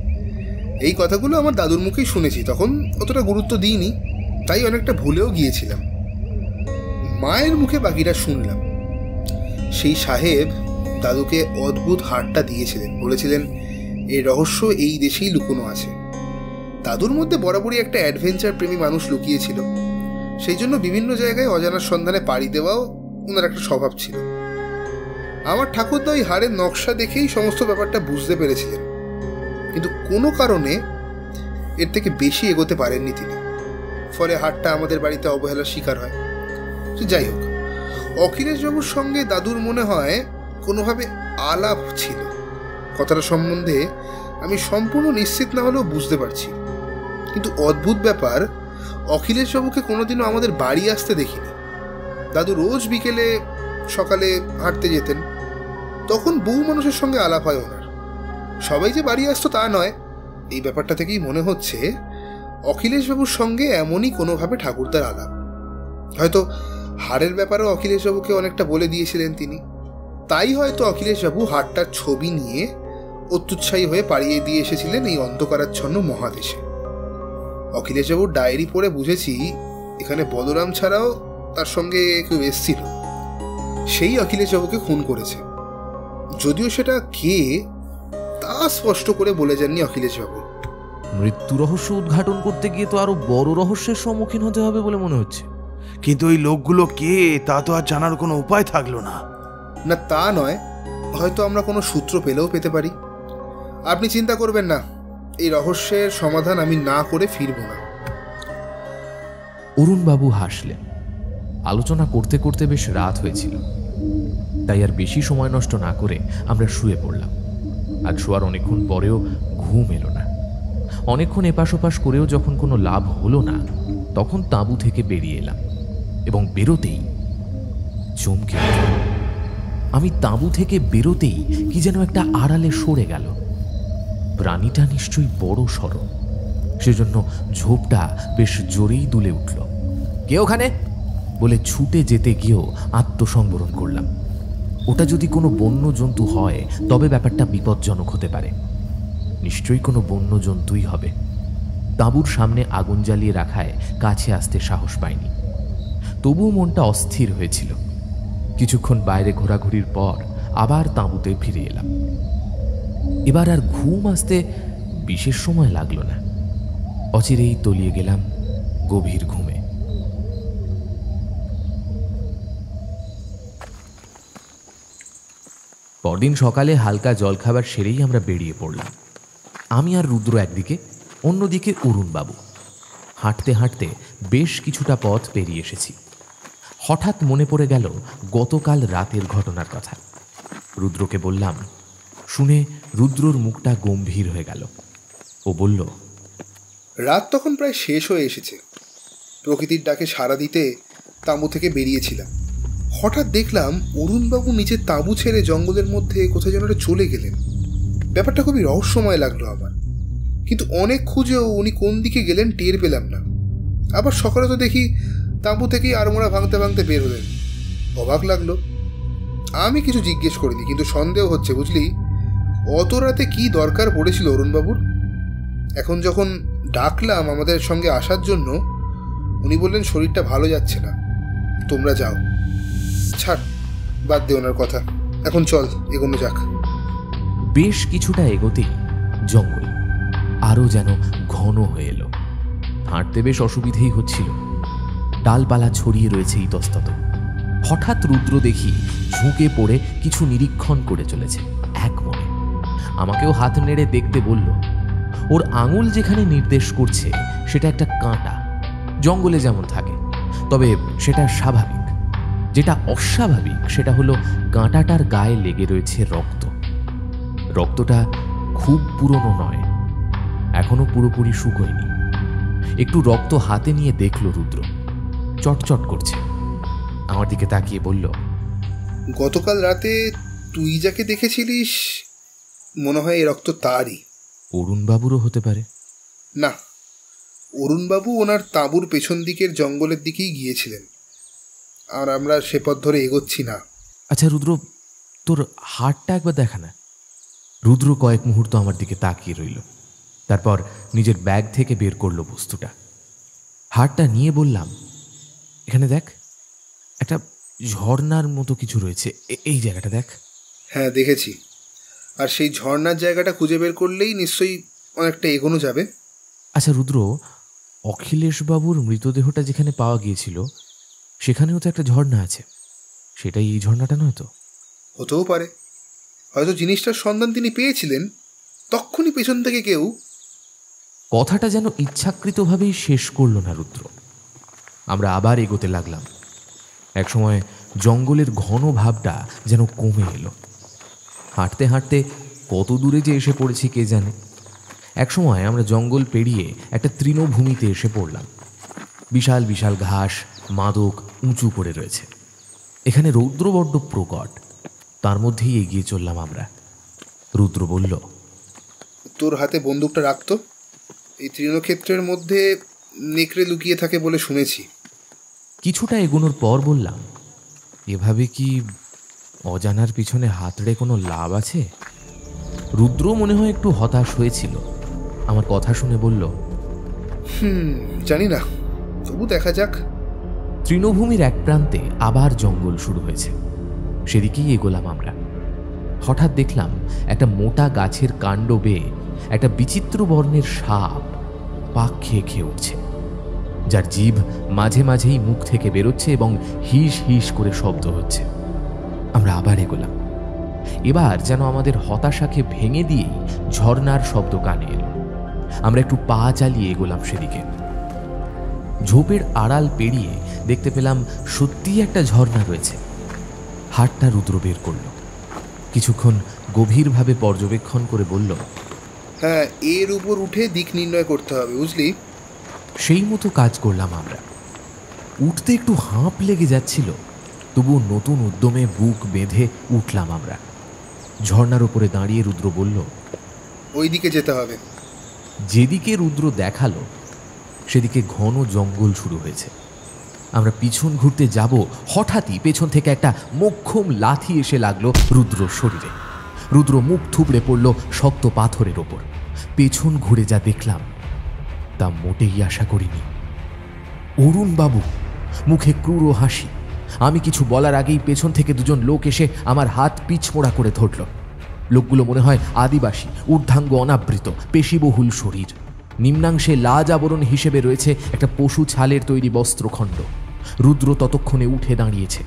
[SPEAKER 2] এই কথাগুলো আমার দাদুর মুখেই শুনেছি, তখন অতটা গুরুত্ব দিইনি, তাই অনেকটা ভুলেও গিয়েছিলাম। মায়ের মুখে বাকিটা শুনলাম। সেই সাহেব দাদুকে অদ্ভুত হারটা দিয়েছিলেন, বলেছিলেন এই রহস্য এই দেশেই লুকোনো আছে। দাদুর মধ্যে বরাবরই একটা অ্যাডভেঞ্চার প্রেমী মানুষ লুকিয়েছিল, সেই জন্য বিভিন্ন জায়গায় অজানার সন্ধানে পাড়ি দেওয়াও ওনার একটা স্বভাব ছিল। আমার ঠাকুরদা ওই হারের নকশা দেখেই সমস্ত ব্যাপারটা বুঝতে পেরেছিলেন, কিন্তু কোনো কারণে এর থেকে বেশি এগোতে পারেননি তিনি। ফলে হারটা আমাদের বাড়িতে অবহেলার শিকার হয়। যাই হোক, অখিলেশবাবুর সঙ্গে দাদুর মনে হয় কোনোভাবে আলাপ ছিল। কথাটা সম্বন্ধে আমি সম্পূর্ণ নিশ্চিত না হলেও বুঝতে পারছি। কিন্তু অদ্ভুত ব্যাপার, অখিলেশবাবুকে কোনোদিনও আমাদের বাড়ি আসতে দেখিনি। দাদু রোজ বিকেলে সকালে হাঁটতে যেতেন, তখন বহু মানুষের সঙ্গে আলাপ হয় ওনার। সবাই যে বাড়ি আসতো তা নয়। এই ব্যাপারটা থেকেই মনে হচ্ছে অখিলেশবাবুর সঙ্গে এমনই কোনোভাবে ঠাকুরদার আলাপ। হয়তো হারের ব্যাপারেও অখিলেশবাবুকে অনেকটা বলে দিয়েছিলেন তিনি। তাই হয়তো অখিলেশবাবু হারটার ছবি নিয়ে অত্যুৎসাহী হয়ে পাড়িয়ে দিয়ে এসেছিলেন এই অন্ধকারাচ্ছন্ন মহাদেশে। অখিলেশবাবুর ডায়েরি পড়ে বুঝেছি এখানে বলরাম ছাড়াও তার সঙ্গে কেউ এসছিল, সেই অখিলেশবাবুকে খুন করেছে। যদিও সেটা কে তা স্পষ্ট করে বলে যাননি অখিলেশবাবু।
[SPEAKER 1] মৃত্যু রহস্য উদ্ঘাটন করতে গিয়ে তো আরো বড় রহস্যের সম্মুখীন হতে হবে বলে মনে হচ্ছে।
[SPEAKER 5] কিন্তু ওই লোকগুলো কে তা তো আর জানার কোনো উপায় থাকলো না।
[SPEAKER 2] না তা নয়, হয়তো আমরা কোনো সূত্র পেলেও পেতে পারি। আপনি চিন্তা করবেন না, এই রহস্যের সমাধান আমি না করে ফিরব না।
[SPEAKER 1] অরুণবাবু হাসলেন। আলোচনা করতে করতে বেশ রাত হয়েছিল, তাই আর বেশি সময় নষ্ট না করে আমরা শুয়ে পড়লাম। আজ শোয়ার অনেকক্ষণ পরেও ঘুম এলো না। অনেকক্ষণ এপাশ ওপাশ করেও যখন কোনো লাভ হলো না, তখন তাঁবু থেকে বেরিয়ে এলাম এবং বেরোতেই চমকে উঠল। আমি তাঁবু থেকে বেরোতেই কি যেন একটা আড়ালে সরে গেল। প্রাণীটা নিশ্চয়ই বড় সড়ো, সেজন্য ঝোপটা বেশ জোরেই দুলে উঠল। কে ওখানে বলে ছুটে যেতে গিয়েও আত্মসংবরণ করলাম। ওটা যদি কোনো বন্য জন্তু হয় তবে ব্যাপারটা বিপজ্জনক হতে পারে। নিশ্চয়ই কোনো বন্য জন্তুই হবে। তাঁবুর সামনে আগুন জ্বালিয়ে রাখায় কাছে আসতে সাহস পাইনি। তবুও মনটা অস্থির হয়েছিল। কিছুক্ষণ বাইরে ঘোরাঘুরির পর আবার তাঁবুতে ফিরে এলাম। এবার আর ঘুম আসতে বিশেষ সময় লাগলো না। অচিরেই তলিয়ে গেলাম গভীর ঘুমে। পরদিন সকালে হালকা জলখাবার সেরেই আমরা বেরিয়ে পড়লাম। আমি আর রুদ্র একদিকে, অন্যদিকে অরুণবাবু। হাঁটতে হাঁটতে বেশ কিছুটা পথ পেরিয়ে এসেছি। হঠাৎ মনে পড়ে গেল গতকাল রাতের ঘটনার কথা। রুদ্রকে বললাম। শুনে রুদ্রর মুখটা গম্ভীর হয়ে গেল। ও বলল,
[SPEAKER 2] রাত তখন প্রায় শেষ হয়ে এসেছে। প্রকৃতির ডাকে সাড়া দিতে তাঁবু থেকে বেরিয়েছিলাম। হঠাৎ দেখলাম অরুণবাবু নিচে তাঁবু ছেড়ে জঙ্গলের মধ্যে কোথায় যেন চলে গেলেন। ব্যাপারটা খুবই রহস্যময় লাগলো আমার, কিন্তু অনেক খুঁজেও উনি কোন দিকে গেলেন টের পেলাম না। আবার সকালে তো দেখি তাঁবু থেকেই আড়মোড়া ভাঙতে ভাঙতে বের হলেন। অবাক লাগলো। আমি কিছু জিজ্ঞেস করিনি, কিন্তু সন্দেহ হচ্ছে বুঝলি, অত রাতে কি দরকার পড়েছিল অরুণবাবুর। এখন যখন ডাকলাম আমাদের সঙ্গে আসার জন্য, উনি বললেন শরীরটা ভালো যাচ্ছে না, তোমরা যাও। ছাড়, বাদ দে ওনার কথা, এখন চল, এগোনো যাক।
[SPEAKER 1] বেশ কিছুটা এগোতেই জঙ্গল আরো যেন ঘন হয়ে এলো। হাঁটতে বেশ অসুবিধেই হচ্ছিল, ডালপালা ছড়িয়ে রয়েছে ইতস্তত। হঠাৎ রুদ্র দেখি ঝুঁকে পড়ে কিছু নিরীক্ষণ করে চলেছে এক মনে। আমাকেও হাত নেড়ে দেখতে বলল। ওর আঙুল যেখানে নির্দেশ করছে সেটা একটা কাঁটা, জঙ্গলে যেমন থাকে, তবে সেটা স্বাভাবিক। যেটা অস্বাভাবিক সেটা হলো কাঁটাটার গায়ে লেগে রয়েছে রক্ত। রক্তটা খুব পুরনো নয়, এখনো পুরোপুরি শুকোয়নি। একটু রক্ত হাতে নিয়ে দেখল রুদ্র, চটচট করছে। আমার দিকে তাকিয়ে বলল,
[SPEAKER 2] গতকাল রাতে তুই যাকে দেখেছিলিস মনে হয় এই রক্ত তারই।
[SPEAKER 1] অরুণবাবুরও হতে পারে।
[SPEAKER 2] না, অরুণবাবু ওনার তাঁবুর পেছন দিকের জঙ্গলের দিকেই গিয়েছিলেন, আর আমরা সে পথ ধরে এগোচ্ছি না।
[SPEAKER 1] আচ্ছা রুদ্র, তোর হাতটা একবার দেখা না। রুদ্র কয়েক মুহূর্ত আমার দিকে তাকিয়ে রইল, তারপর নিজের ব্যাগ থেকে বের করলো বস্তুটা। হাতটা নিয়ে বললাম, এখানে দেখ, একটা ঝর্ণার মতো কিছু রয়েছে, এই জায়গাটা দেখ।
[SPEAKER 2] হ্যাঁ দেখেছি, আর সেই ঝর্ণার জায়গাটা খুঁজে বের করলেই নিশ্চয়ই অনেকটা এগোনো যাবে।
[SPEAKER 1] আচ্ছা রুদ্র, অখিলেশবাবুর মৃতদেহটা যেখানে পাওয়া গিয়েছিল সেখানেও তো একটা ঝর্ণা আছে, সেটাই এই ঝর্ণাটা নয় তো?
[SPEAKER 2] হতেও পারে, হয়তো জিনিসটার সন্ধান তিনি পেয়েছিলেন, তখনই পেছন থেকে কেউ।
[SPEAKER 1] কথাটা যেন ইচ্ছাকৃতভাবেই শেষ করল না রুদ্র। আমরা আবার এগোতে লাগলাম। একসময় জঙ্গলের ঘন ভাবটা যেন কমে এলো। হাঁটতে হাঁটতে কত দূরে যে এসে পড়েছি কে জানে। একসময় আমরা জঙ্গল পেরিয়ে একটা তৃণভূমিতে এসে পড়লাম। বিশাল বিশাল ঘাস, মাদক উঁচু করে রয়েছে। এখানে রৌদ্র বড্ড প্রকট, তার মধ্যেই এগিয়ে চললাম আমরা। রুদ্র বলল,
[SPEAKER 2] তোর হাতে বন্দুকটা রাখতো, এই তৃণক্ষেত্রের মধ্যে নেকড়ে লুকিয়ে থাকে বলে শুনেছি।
[SPEAKER 1] কিছুটা এগোনোর পর বললাম, এভাবে কি অজানার পিছনে হাতড়ে কোনো লাভ আছে? রুদ্র মনে হয় একটু হতাশ হয়েছিল। আমার কথা শুনে বলল,
[SPEAKER 2] জানি না, তবু দেখা যাক।
[SPEAKER 1] তৃণভূমির এক প্রান্তে আবার জঙ্গল শুরু হয়েছে, সেদিকেই এগোলাম আমরা। হঠাৎ দেখলাম একটা মোটা গাছের কাণ্ড বেয়ে একটা বিচিত্র বর্ণের সাপ পাক খেয়ে খেয়ে উঠছে, যার জিভ মাঝে মাঝেই মুখ থেকে বেরোচ্ছে এবং হিস হিস করে শব্দ হচ্ছে। আমরা আবার এগোলাম। এবার যেন আমাদের হতাশাকে ভেঙে দিয়েই ঝর্ণার শব্দ কানে এলো। আমরা একটু পা চালিয়ে এগোলাম সেদিকে। ঝোপের আড়াল পেরিয়ে দেখতে পেলাম সত্যিই একটা ঝর্ণা রয়েছে। হাতটা রুদ্র বের করল, কিছুক্ষণ গভীরভাবে পর্যবেক্ষণ করে বলল,
[SPEAKER 2] হ্যাঁ, এর উপর উঠে দিক নির্ণয় করতে হবে, বুঝলি?
[SPEAKER 1] সেই মতো কাজ করলাম আমরা। উঠতে একটু হাঁপ লেগে যাচ্ছিল, তবু নতুন উদ্যমে বুক বেঁধে উঠলাম আমরা। ঝর্ণার উপরে দাঁড়িয়ে রুদ্র বলল,
[SPEAKER 2] ওই দিকে যেতে হবে।
[SPEAKER 1] যেদিকে রুদ্র দেখালো সেদিকে ঘন জঙ্গল শুরু হয়েছে। আমরা পিছন ঘুরতে যাব, হঠাৎই পেছন থেকে একটা মোক্ষম লাথি এসে লাগলো রুদ্রর শরীরে। রুদ্র মুখ থুবড়ে পড়ল শক্ত পাথরের ওপর। পেছন ঘুরে যা দেখলাম তা মোটেই আশা করিনি। অরুণবাবু, মুখে ক্রূর হাসি। আমি কিছু বলার আগেই পেছন থেকে দুজন লোক এসে আমার হাত পিছমোড়া করে ধরল। লোকগুলো মনে হয় আদিবাসী, ঊর্ধ্বাঙ্গ অনাবৃত, পেশিবহুল শরীর। নিম্নাংশে লাজ আবরণ হিসেবে রয়েছে একটা পশু ছালের তৈরি বস্ত্রখণ্ড। রুদ্র ততক্ষণে উঠে দাঁড়িয়েছে,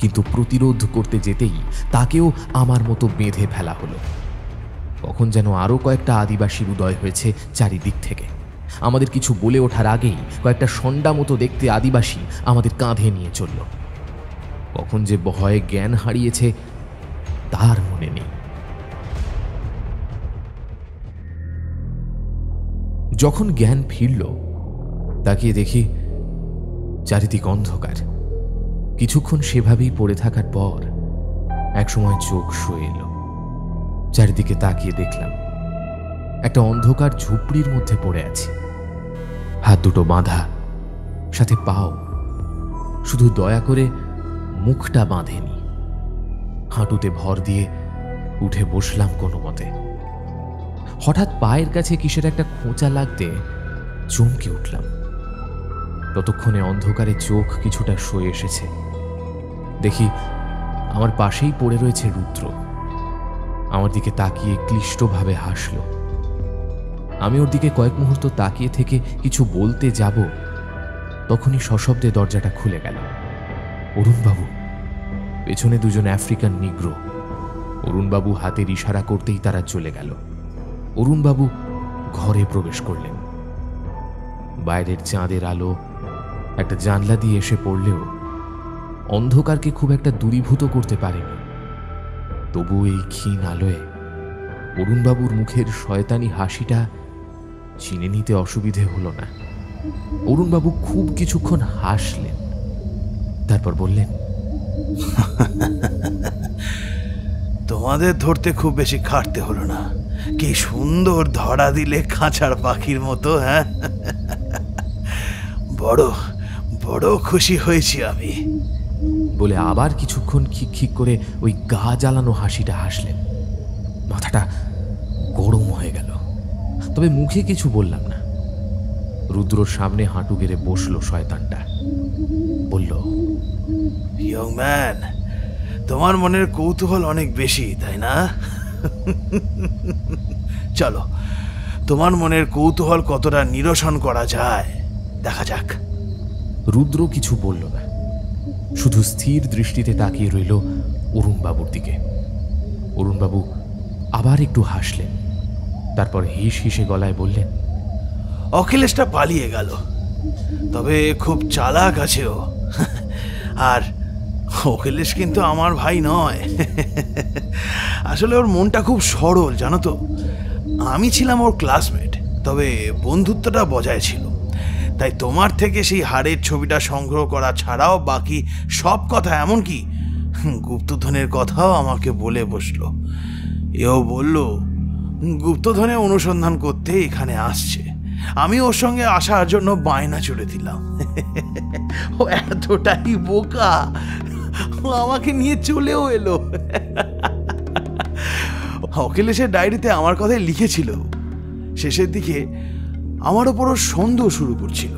[SPEAKER 1] কিন্তু প্রতিরোধ করতে যেতেই তাকেও আমার মতো বেঁধে ফেলা হলো। কখন যেন আরও কয়েকটা আদিবাসীর উদয় হয়েছে চারিদিক থেকে। আমাদের কিছু বলে ওঠার আগেই কয়েকটা ষণ্ডা মতো দেখতে আদিবাসী আমাদের কাঁধে নিয়ে চলল। কখন যে ভয়ে জ্ঞান হারিয়েছে তার মনে নেই। যখন জ্ঞান ফিরল, তাকিয়ে দেখি চারিদিক অন্ধকার। কিছুক্ষণ সেভাবেই পড়ে থাকার পর একসময় চোখ শুয়ে এলো। চারিদিকে তাকিয়ে দেখলাম একটা অন্ধকার ঝুপড়ির মধ্যে পড়ে আছি। হাত দুটো বাঁধা, সাথে পাও, শুধু দয়া করে মুখটা বাঁধেনি। হাঁটুতে ভর দিয়ে উঠে বসলাম কোনো মতে। হঠাৎ পায়ের কাছে কিসের একটা খোঁচা লাগতে চমকে উঠলাম। ততক্ষণে অন্ধকারে চোখ কিছুটা সয়ে এসেছে। দেখি আমার পাশেই পড়ে রয়েছে রুদ্র। আমার দিকে তাকিয়ে ক্লিষ্টভাবে হাসল। আমি ওর দিকে কয়েক মুহূর্ত তাকিয়ে থেকে কিছু বলতে যাব, তখনই সশব্দে দরজাটা খুলে গেল। অরুণবাবু, পেছনে দুজন আফ্রিকান নিগ্রো। অরুণবাবু হাতের ইশারা করতেই তারা চলে গেল। অরুণবাবু ঘরে প্রবেশ করলেন। বাইরের চাঁদের আলো একটা জানলা দিয়ে এসে পড়লেও অন্ধকারকে খুব একটা দূরীভূত করতে পারেনি। তবু এই ক্ষীণ আলোয় অরুণবাবুর মুখের শয়তানি হাসিটা চিনে নিতে অসুবিধে হলো না। অরুণবাবু খুব কিছুক্ষণ হাসলেন, তারপর বললেন,
[SPEAKER 5] তোমাদের ধরতে খুব বেশি খাটতে হলো না। কি সুন্দর ধরা দিলে খাঁচার পাখির মতো। হ্যাঁ, বড় বড় খুশি হয়েছি আমি
[SPEAKER 1] বলে আবার কিছুক্ষণ খিক করে ওই গা জ্বালানো হাসিটা হাসলেন। মাথাটা গরম হয়ে গেল, তবে মুখে কিছু বললাম না। রুদ্রর সামনে হাঁটু গেড়ে বসলো শয়তানটা। বলল,
[SPEAKER 5] ইয়ং ম্যান, তোমার মনের কৌতূহল অনেক বেশি, তাই না? চলো, তোমার মনের কৌতূহল কতটা নিরসন করা যায় দেখা যাক।
[SPEAKER 1] রুদ্র কিছু বলল না, শুধু স্থির দৃষ্টিতে তাকিয়ে রইল অরুণবাবুর দিকে। অরুণবাবু আবার একটু হাসলেন, তারপর হিস হিসে গলায় বললেন,
[SPEAKER 5] অখিলেশটা পালিয়ে গেল, তবে খুব চালাক আছে ও। আর অখিলেশ কিন্তু আমার ভাই নয়। আসলে ওর মনটা খুব সরল, জানো তো। আমি ছিলাম ওর ক্লাসমেট, তবে বন্ধুত্বটা বজায় ছিল। তাই তোমার থেকে সেই হাড়ের ছবিটা সংগ্রহ করা ছাড়াও বাকি সব কথা, এমনকি গুপ্তধনের কথাও আমাকে বলে বসলো। এও বলল গুপ্তধনে অনুসন্ধান করতে এখানে আসছে। আমি ওর সঙ্গে আসার জন্য বায়না চড়ে দিলাম। ও এতটাই বোকা, ও আমাকে নিয়ে চলেও এলো। অখিলেশের ডায়েরিতে আমার কথাই লিখেছিল। শেষের দিকে আমার ওপরও সন্দেহ শুরু করছিল।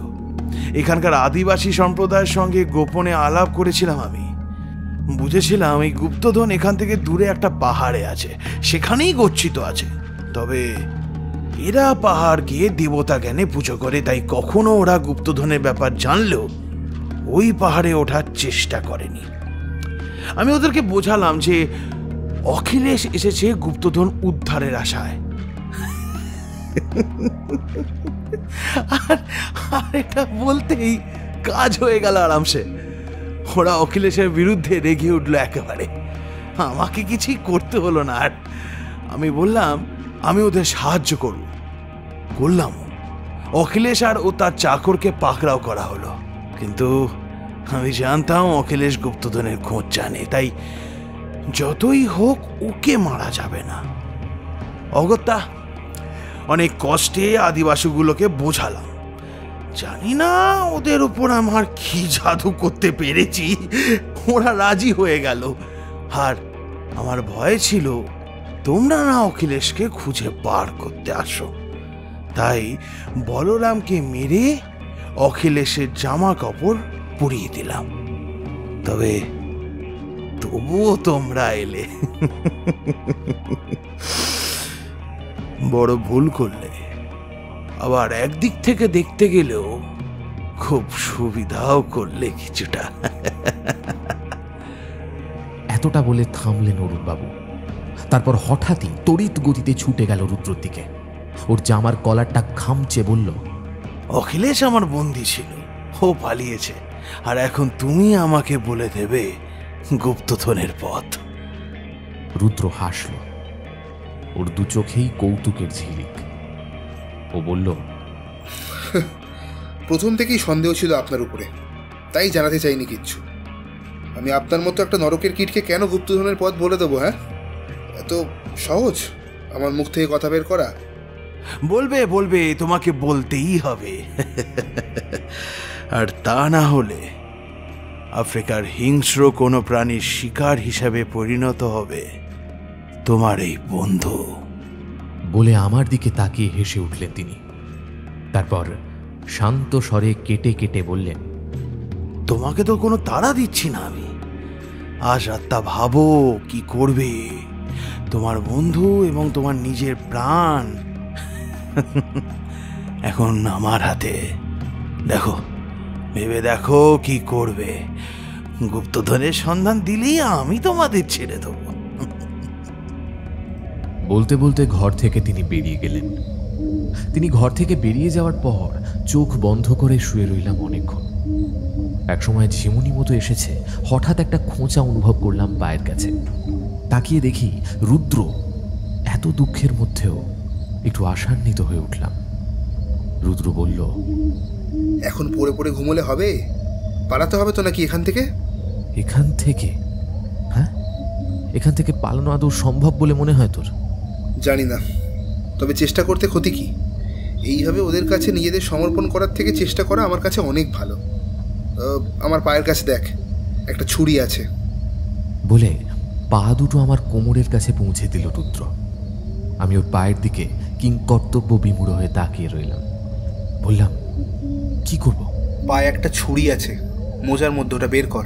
[SPEAKER 5] এখানকার আদিবাসী সম্প্রদায়ের সঙ্গে গোপনে আলাপ করেছিলাম আমি। বুঝেছিলাম এই গুপ্তধন এখান থেকে দূরে একটা পাহাড়ে আছে, সেখানেই গচ্ছিত আছে। তবে এরা পাহাড়কে দেবতা জ্ঞানে পুজো করে, তাই কখনো ওরা গুপ্তধনের ব্যাপার জানলেও ওই পাহাড়ে ওঠার চেষ্টা করেনি। আমি ওদেরকে বোঝালাম যে অখিলেশ এসেছে গুপ্তধন উদ্ধারের আশায়। আর এটা বলতেই কাজ হয়ে গেল আরামসে। ওরা অখিলেশের বিরুদ্ধে রেগে উঠলো একেবারে। আমাকে কিছুই করতে হলো না। আর আমি বললাম আমি ওদের সাহায্য করব। করলাম। অখিলেশ আর ও তার চাকরকে পাকড়াও করা হলো। কিন্তু আমি জানতাম অখিলেশ গুপ্তধনের খোঁজ জানে, তাই যতই হোক ওকে মারা যাবে না। অগত্যা অনেক কষ্টে আদিবাসীগুলোকে বোঝালাম। জানি না ওদের উপর আমার কি জাদু করতে পেরেছি, ওরা রাজি হয়ে গেল। আর আমার ভয় ছিল তোমরা না অখিলেশকে খুঁজে বার করতে আসো। তাই বলরামকে মেরে অখিলেশের জামা কাপড় পুড়িয়ে দিলাম। তবে তবুও তোমরা এলে। বড় ভুল করলে। আবার একদিক থেকে দেখতে গেলেও খুব সুবিধাও করলে কিছুটা।
[SPEAKER 1] এতটা বলে থামলেন অরুণবাবু। তারপর হঠাৎই তড়িৎ গতিতে ছুটে গেল রুদ্রর দিকে। ওর জামার কলারটা খামচে বলল,
[SPEAKER 5] অখিলেশ আমার বন্দী ছিল, ও পালিয়েছে। আর এখন তুমি আমাকে বলে দেবে গুপ্তধনের পথ।
[SPEAKER 1] রুদ্র হাসল। ওর দু চোখেই কৌতুকের ঝিলিক। ও বলল,
[SPEAKER 2] প্রথম থেকেই সন্দেহ ছিল আপনার উপরে, তাই জানাতে চাইনি কিচ্ছু। আমি আপনার মতো একটা নরকের কীটকে কেন গুপ্তধনের পথ বলে দেবো? হ্যাঁ, এত সহজ আমার মুখ থেকে কথা বের করা?
[SPEAKER 5] বলবে বলবে, তোমাকে বলতেই হবে। আর তা না হলে আফ্রিকার হিংস্র কোনো প্রাণীর শিকার হিসাবে পরিণত হবে তোমার এই বন্ধু।
[SPEAKER 1] বলে আমার দিকে তাকিয়ে হেসে উঠলেন তিনি। তারপর শান্ত স্বরে কেটে কেটে বললেন,
[SPEAKER 5] তোমাকে তো কোনো তাড়া দিচ্ছি না আমি। আজ রাতটা ভাবো কি করবে। তোমার বন্ধু এবং তোমার নিজের প্রাণ এখন আমার হাতে। দেখো, ভেবে দেখো কি করবে। গুপ্তধনের সন্ধান দিলেই আমি তোমাদের ছেড়ে দেবো।
[SPEAKER 1] বলতে বলতে ঘর থেকে তিনি বেরিয়ে গেলেন। তিনি ঘর থেকে বেরিয়ে যাওয়ার পর চোখ বন্ধ করে শুয়ে রইলাম অনেকক্ষণ। একসময় ঝিমুনি মতো এসেছে, হঠাৎ একটা খোঁচা অনুভব করলাম পায়ের কাছে। তাকিয়ে দেখি রুদ্র। এত দুঃখের মধ্যেও একটু আশান্বিত হয়ে উঠলাম। রুদ্র বলল,
[SPEAKER 2] এখন পড়ে পড়ে ঘুমোলে হবে? পালাতে হবে তো নাকি এখান থেকে?
[SPEAKER 1] এখান থেকে? হ্যাঁ, এখান থেকে পালানো আদৌ সম্ভব বলে মনে হয় তোর?
[SPEAKER 2] জানি না, তবে চেষ্টা করতে ক্ষতি কি? এইভাবে ওদের কাছে নিজেদের সমর্পণ করার থেকে চেষ্টা করা আমার কাছে অনেক ভালো। আমার পায়ের কাছে দেখ, একটা ছুরি আছে।
[SPEAKER 1] বলে পা দুটো আমার কোমরের কাছে পৌঁছে দিল রুদ্র। আমি ওর পায়ের দিকে কিংকর্তব্য বিমূঢ় হয়ে তাকিয়ে রইলাম। বললাম, কি করব?
[SPEAKER 2] পায়ে একটা ছুরি আছে, মোজার মধ্যে, ওটা বের কর।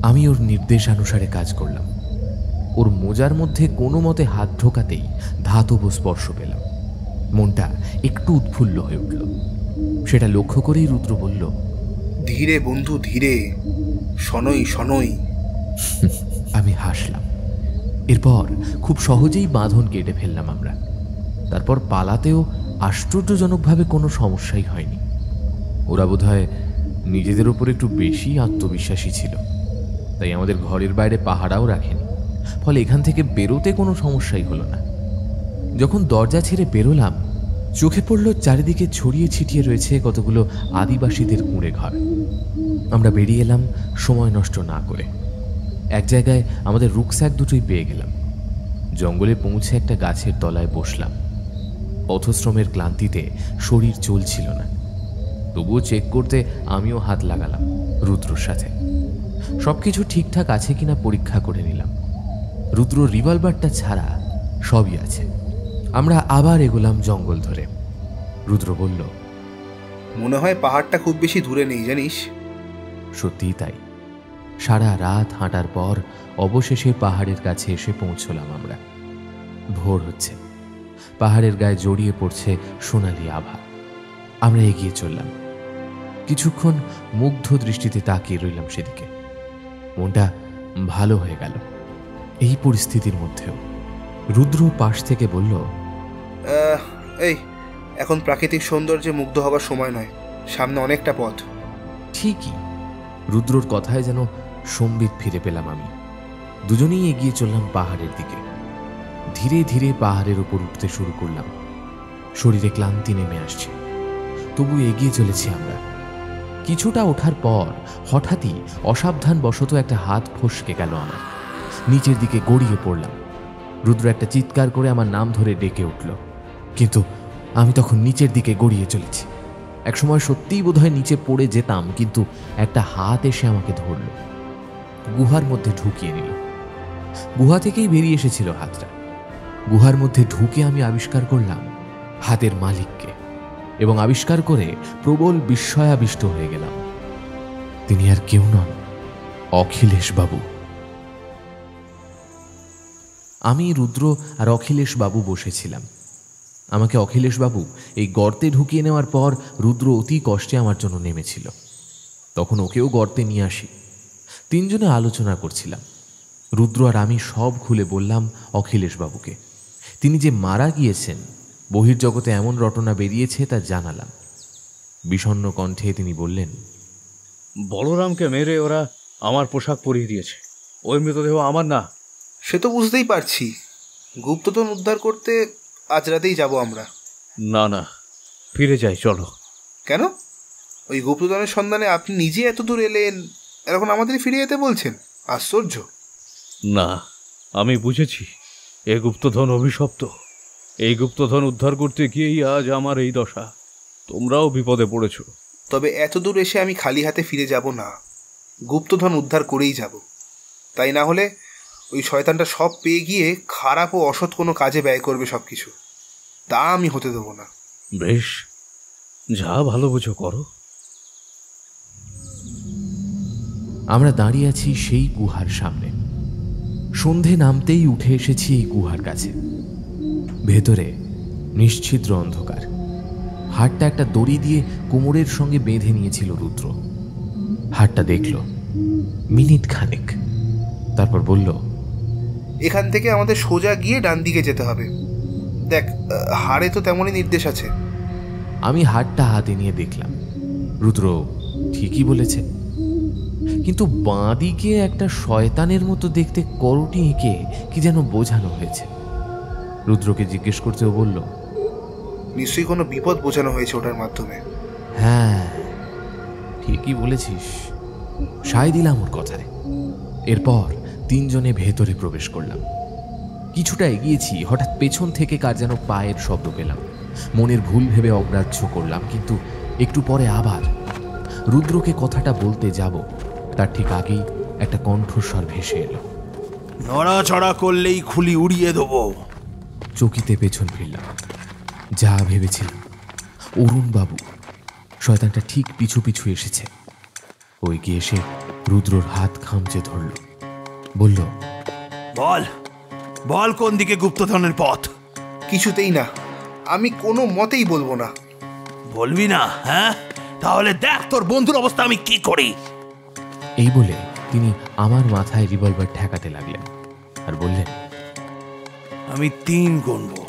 [SPEAKER 1] আমি ওর নির্দেশানুসারে কাজ করলাম। ওর মোজার মধ্যে কোনো মতে হাত ঢোকাতেই ধাতব স্পর্শ পেলাম। মনটা একটু উৎফুল্ল হয়ে উঠল। সেটা লক্ষ্য করেই রুদ্র বলল,
[SPEAKER 2] ধীরে বন্ধু, ধীরে, শনই শনই।
[SPEAKER 1] আমি হাসলাম। এরপর খুব সহজেই বাঁধন কেটে ফেললাম আমরা। তারপর পালাতেও আশ্চর্যজনকভাবে কোনো সমস্যাই হয়নি। ওরা বোধহয় নিজেদের ওপর একটু বেশি আত্মবিশ্বাসী ছিল, তাই আমাদের ঘরের বাইরে পাহারাও রাখেনি। ফলে এখান থেকে বেরোতে কোনো সমস্যাই হলো না। যখন দরজা ছেড়ে বেরোলাম, চোখে পড়ল চারিদিকে ছড়িয়ে ছিটিয়ে রয়েছে কতগুলো আদিবাসীদের কুঁড়ে ঘর। আমরা বেরিয়ে এলাম সময় নষ্ট না করে। এক জায়গায় আমাদের রুকস্যাক দুটোই পেয়ে গেলাম। জঙ্গলে পৌঁছে একটা গাছের তলায় বসলাম। পথশ্রমের ক্লান্তিতে শরীর চলছিল না, তবুও চেক করতে আমিও হাত লাগালাম রুদ্রর সাথে। সবকিছু ঠিকঠাক আছে কিনা পরীক্ষা করে নিলাম। রুদ্র রিভলভারটা ছাড়া সবই আছে। আমরা আবার এগোলাম জঙ্গল ধরে। রুদ্র বলল,
[SPEAKER 2] মনে হয় পাহাড়টা খুব বেশি দূরে নেই, জানিস?
[SPEAKER 1] সত্যিই তাই। সারা রাত হাঁটার পর অবশেষে পাহাড়ের কাছে এসে পৌঁছলাম আমরা। ভোর হচ্ছে, পাহাড়ের গায়ে জড়িয়ে পড়ছে সোনালি আভা। আমরা এগিয়ে চললাম। কিছুক্ষণ মুগ্ধ দৃষ্টিতে তাকিয়ে রইলাম সেদিকে। মনটা ভালো হয়ে গেল এই পরিস্থিতির মধ্যেও। রুদ্র পাশ থেকে বলল,
[SPEAKER 2] এই, এখন প্রাকৃতিক সৌন্দর্যে মুগ্ধ হবার সময় নয়, সামনে অনেকটা পথ।
[SPEAKER 1] ঠিকই। রুদ্রর কথায় যেন সম্বিত ফিরে পেলাম আমি। দুজনেই এগিয়ে চললাম পাহাড়ের দিকে। ধীরে ধীরে পাহাড়ের উপর উঠতে শুরু করলাম। শরীরে ক্লান্তি নেমে আসছে, তবু এগিয়ে চলেছি আমরা। কিছুটা ওঠার পর হঠাৎই অসাবধানবশত একটা হাত ফসকে গেল আমার। নিচের দিকে গড়িয়ে পড়লাম। রুদ্র একটা চিৎকার করে আমার নাম ধরে ডেকে উঠল, কিন্তু আমি তখন নিচের দিকে গড়িয়ে চলেছি। একসময় সত্যিই বোধহয় নিচে পড়ে যেতাম, কিন্তু একটা হাত এসে আমাকে ধরল, গুহার মধ্যে ঢুকিয়ে নিল। গুহা থেকেই বেরিয়ে এসেছিল হাতটা। গুহার মধ্যে ঢুকে আমি আবিষ্কার করলাম হাতের মালিককে, এবং আবিষ্কার করে প্রবল বিস্ময়াবিষ্ট হয়ে গেলাম। তিনি আর কেউ নন, অখিলেশ বাবু। আমি, রুদ্র আর অখিলেশ বাবু বসেছিলাম। আমাকে অখিলেশ বাবু এই গর্তে ঢুকিয়ে নেওয়ার পর রুদ্র অতি কষ্টে আমার জন্য নেমেছিল। তখন ওকেও গর্তে নিয়ে আসি। তিনজনে আলোচনা করছিলাম। রুদ্র আর আমি সব খুলে বললাম অখিলেশ বাবুকে। তিনি যে মারা গিয়েছেন, বহির্জগতে এমন রটনা বেরিয়েছে তা জানালাম। বিষণ্ণ কণ্ঠে তিনি বললেন,
[SPEAKER 3] বলরামকে মেরে ওরা আমার পোশাক পরিয়ে দিয়েছে। ওই মৃতদেহ আমার না।
[SPEAKER 2] সে তো বুঝতেই পারছি। গুপ্তধন উদ্ধার করতে আজ রাতেই যাব আমরা।
[SPEAKER 3] না না, ফিরে যাই, চলো।
[SPEAKER 2] কেন? ওই গুপ্তধনের সন্ধানে আপনি নিজে এত দূর এলেন, এখন আমাদের ফিরে যেতে বলছেন? আশ্চর্য।
[SPEAKER 3] না, আমি বুঝেছি এ গুপ্তধন অভিশপ্ত। এই গুপ্তধন উদ্ধার করতে গিয়েই আজ আমার এই দশা। তোমরাও বিপদে পড়েছ।
[SPEAKER 2] তবে এত দূর এসে আমি খালি হাতে ফিরে যাব না, গুপ্তধন উদ্ধার করেই যাব। তাই না হলে ওই শয়তানটা সব পেয়ে গিয়ে খারাপ ও অসৎ কোনো কাজে ব্যয় করবে সব কিছু। তা আমি হতে দেবো না।
[SPEAKER 3] বেশ, যা ভালো বুঝো করো।
[SPEAKER 1] আমরা দাঁড়িয়ে আছি সেই গুহার সামনে। সন্ধে নামতেই উঠে এসেছি এই গুহার কাছে। ভেতরে নিশ্ছিদ্র অন্ধকার। হাড়টা একটা দড়ি দিয়ে কোমরের সঙ্গে বেঁধে নিয়েছিল রুদ্র। হাড়টা দেখল মিনিট খানেক, তারপর বলল,
[SPEAKER 2] এখান থেকে আমাদের সোজা গিয়ে ডান দিকে যেতে হবে। দেখ, হাড়ে তো তেমনই নির্দেশ আছে।
[SPEAKER 1] আমি হাড়টা হাতে নিয়ে দেখলাম রুদ্র ঠিকই বলেছে, কিন্তু বাঁ দিকে একটা শয়তানের মতো দেখতে করটি এঁকে কি যেন বোঝানো হয়েছে। রুদ্রকে জিজ্ঞেস করতেও বলল,
[SPEAKER 2] নিশ্চয়ই কোনো বিপদ বোঝানো হয়েছে ওটার মাধ্যমে।
[SPEAKER 1] হ্যাঁ ঠিকই বলেছিস, সায় দিলাম ওর কথায়। এরপর তিনজনে ভেতরে প্রবেশ করলাম। কিছুটা এগিয়েছি, হঠাৎ পেছন থেকে কার যেন পায়ের শব্দ পেলাম। মনের ভুল ভেবে অগ্রাহ্য করলাম, কিন্তু একটু পরে আবার রুদ্রকে কথাটা বলতে যাব, তার ঠিক আগেই একটা কণ্ঠস্বর ভেসে এলো,
[SPEAKER 5] নড়াচড়া করলেই খুলি উড়িয়ে দেবো।
[SPEAKER 1] চকিতে পেছন ফিরলাম। যা ভেবেছিলাম, অরুণবাবু। শয়তানটা ঠিক পিছু পিছু এসেছে। ওই গিয়ে এসে রুদ্রর হাত খামচে ধরল, বলল,
[SPEAKER 5] বল বল কোন দিকে গুপ্তধনের পথ?
[SPEAKER 2] কিছুতেই না, আমি কোনো মতেই বলবো না।
[SPEAKER 5] বলবি না? হ্যাঁ, তাহলে দেখ তোর বন্ধুর অবস্থা আমি কি করি।
[SPEAKER 1] এই বলে তিনি আমার মাথায় রিভলভার ঠেকাতে লাগলেন আর বললেন,
[SPEAKER 5] আমি 3 গুনবো,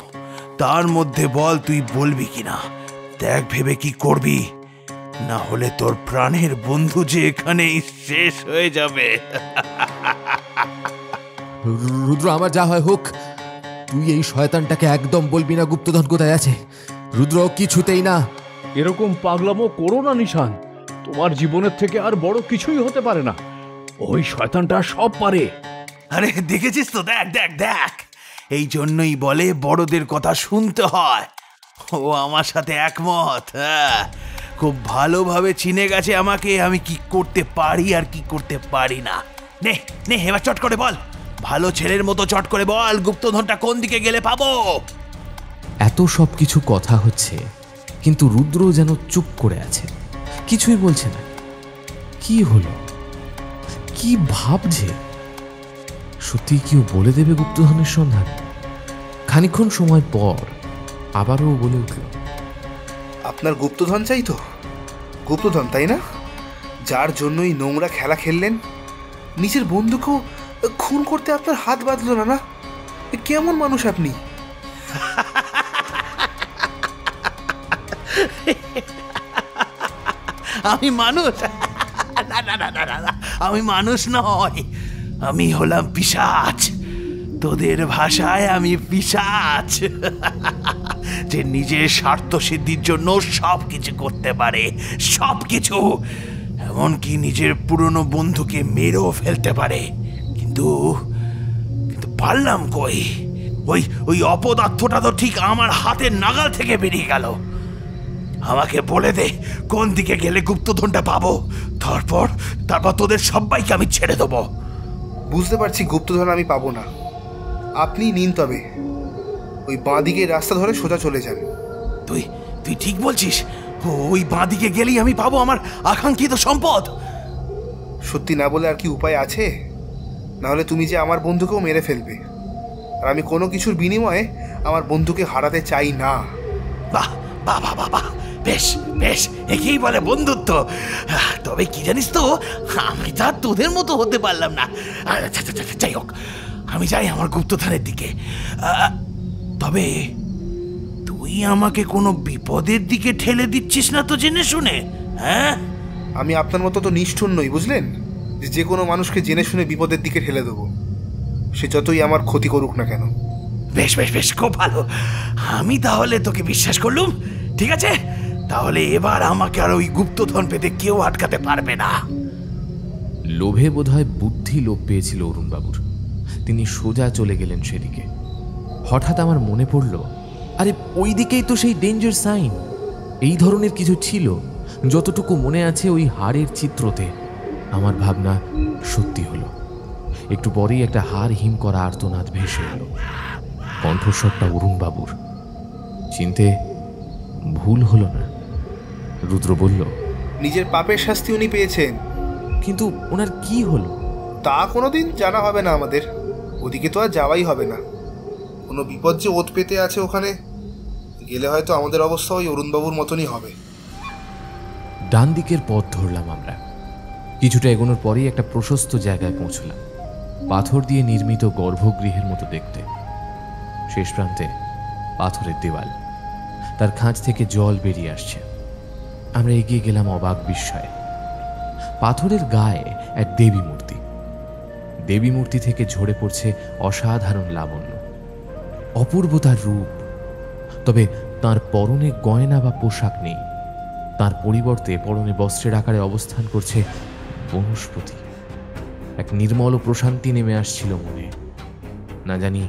[SPEAKER 5] তার মধ্যে বল তুই বলবি কিনা। দেখ ভেবে কি করবি, না হলে তোর প্রাণের বন্ধু যে এখানেই শেষ হয়ে যাবে।
[SPEAKER 1] রুদ্র, আমার যা হয় হোক, তুই এই শয়তানটাকে একদম বলবি না গুপ্তধন কোথায় আছে। রুদ্র, কিছুতেই না।
[SPEAKER 3] এরকম পাগলামো করো না নিশান, তোমার জীবনের থেকে আর বড় কিছুই হতে পারে না। ওই শয়তানটা সব পারে।
[SPEAKER 5] আরে দেখেছিস তো, দেখ দেখ দেখ, এই জন্যই বলে বড়দের কথা শুনতে হয়। ও আমার সাথে একমত। হ্যাঁ, খুব ভালোভাবে চিনে গেছে আমাকে, আমি কি করতে পারি আর কি করতে পারি না। নে নে, এবার চট করে বল, ভালো ছেলের মতো চট করে বল, গুপ্তধনটা কোন দিকে গেলে পাবো।
[SPEAKER 1] এত সব কিছু কথা হচ্ছে, কিন্তু রুদ্র যেন চুপ করে আছে, কিছুই বলছে না। কি হলো, কি ভাবছে? সত্যি কেউ বলে দেবে গুপ্তধনের সন্ধান? খানিকক্ষণ সময় পর আবারও বলে উঠল,
[SPEAKER 2] আপনার গুপ্তধন চাই তো? গুপ্তধন, তাই না? যার জন্যই নোংরা খেলা খেললেন, নিজের বন্ধুকেও খুন করতে আপনার হাত বাঁধলো না? না, কেমন মানুষ আপনি?
[SPEAKER 5] আমি মানুষ? না না না না না, আমি মানুষ নয়, আমি হলাম পিশাচ। তোদের ভাষায় আমি পিশাচ, যে নিজের স্বার্থ সিদ্ধির জন্য সব কিছু করতে পারে, সব কিছু, এমনকি নিজের পুরনো বন্ধুকে মেরেও ফেলতে পারে। কিন্তু কিন্তু পারলাম কই? ওই অপদার্থটা তো ঠিক আমার হাতের নাগাল থেকে বেরিয়ে গেল। আমাকে বলে দে কোন দিকে গেলে গুপ্তধনটা পাবো, তারপর তোদের সবাইকে আমি ছেড়ে দেবো।
[SPEAKER 2] বুঝতে পারছি গুপ্তধন আমি পাবো না, আপনি নিন। তবে ওই বাঁ দিকে রাস্তা ধরে সোজা চলে যান।
[SPEAKER 5] তুই ঠিক বলছিস? ওই বাঁ দিকে গেলেই আমি পাবো আমার আকাঙ্ক্ষিত সম্পদ?
[SPEAKER 2] সত্যি না বলে আর কি উপায় আছে? নাহলে তুমি যে আমার বন্ধুকেও মেরে ফেলবে, আর আমি কোনো কিছুর বিনিময়ে আমার বন্ধুকে হারাতে চাই না।
[SPEAKER 5] বাহ বাহ বাহ বাহ বাহ, বেশ বেশ, একেই বলে বন্ধুত্ব। তবে কি জানিস তো, আমি তো আর তোদের মতো হতে পারলাম না। যাই হোক, আমি যাই আমার গুপ্তধনের দিকে। তবে তুই আমাকে কোনো বিপদের দিকে ঠেলে দিচ্ছিস না তো জেনে শুনে? হ্যাঁ,
[SPEAKER 2] আমি আপনার মতো তো নিষ্ঠুর নই, বুঝলেন, যে কোনো মানুষকে জেনে শুনে বিপদের দিকে ঠেলে দেবো, সে যতই আমার ক্ষতি করুক না কেন।
[SPEAKER 5] বেশ বেশ বেশ, খুব ভালো। আমি তাহলে তোকে বিশ্বাস করলুম। ঠিক আছে, তাহলে এবার আমাকে আর ওই গুপ্তধন পেতে কেউ আটকাতে পারবে না।
[SPEAKER 1] লোভে বোধহয় বুদ্ধি লোপ পেয়েছিল অরুণবাবুর। তিনি সোজা চলে গেলেন সেদিকে। হঠাৎ আমার মনে পড়ল, আরে ওই দিকেই তো সেই ডেঞ্জার সাইন। এই ধরনের কিছু ছিল, যতটুকু মনে আছে ওই হাড়ের চিত্রতে। আমার ভাবনা সত্যি হলো। একটু পরেই একটা হাড় হিম করা আর্তনাদ ভেসে এলো। কণ্ঠস্বরটা অরুণবাবুর। চিনতে ভুল হলো না। রুদ্র বলল,
[SPEAKER 2] নিজের পাপের শাস্তি উনি পেয়েছেন,
[SPEAKER 1] কিন্তু ওনার কি হলো?
[SPEAKER 2] তা কোনোদিন জানা হবে না আমাদের, ওদিকে তো আর যাওয়াই হবে না। কোনো বিপদ যে ওত পেতে আছে ওখানে, গেলে হয়তো আমাদের অবস্থা ওই অরুণবাবুর মতনই হবে।
[SPEAKER 1] ডান দিকের পথ ধরলাম আমরা। কিছুটা এগোনোর পরেই একটা প্রশস্ত জায়গায় পৌঁছলাম, পাথর দিয়ে নির্মিত গর্ভগৃহের মতো দেখতে। শেষ প্রান্তে পাথরের দেওয়াল, তার খাঁজ থেকে জল বেরিয়ে আসছে। আমরা এগিয়ে গেলাম অবাক বিস্ময়ে। পাথরের গায়ে এক দেবী মূর্তি, দেবী মূর্তি থেকে ঝরে পড়ছে অসাধারণ লাবণ্য, অপূর্ব তার রূপ। তবে তার পরনে গয়না বা পোশাক নেই, তার পরিবর্তে পরনে বস্ত্রের আকারে অবস্থান করছে বনস্পতি। এক নির্মল প্রশান্তি নেমে আসছিল মনে। না জানি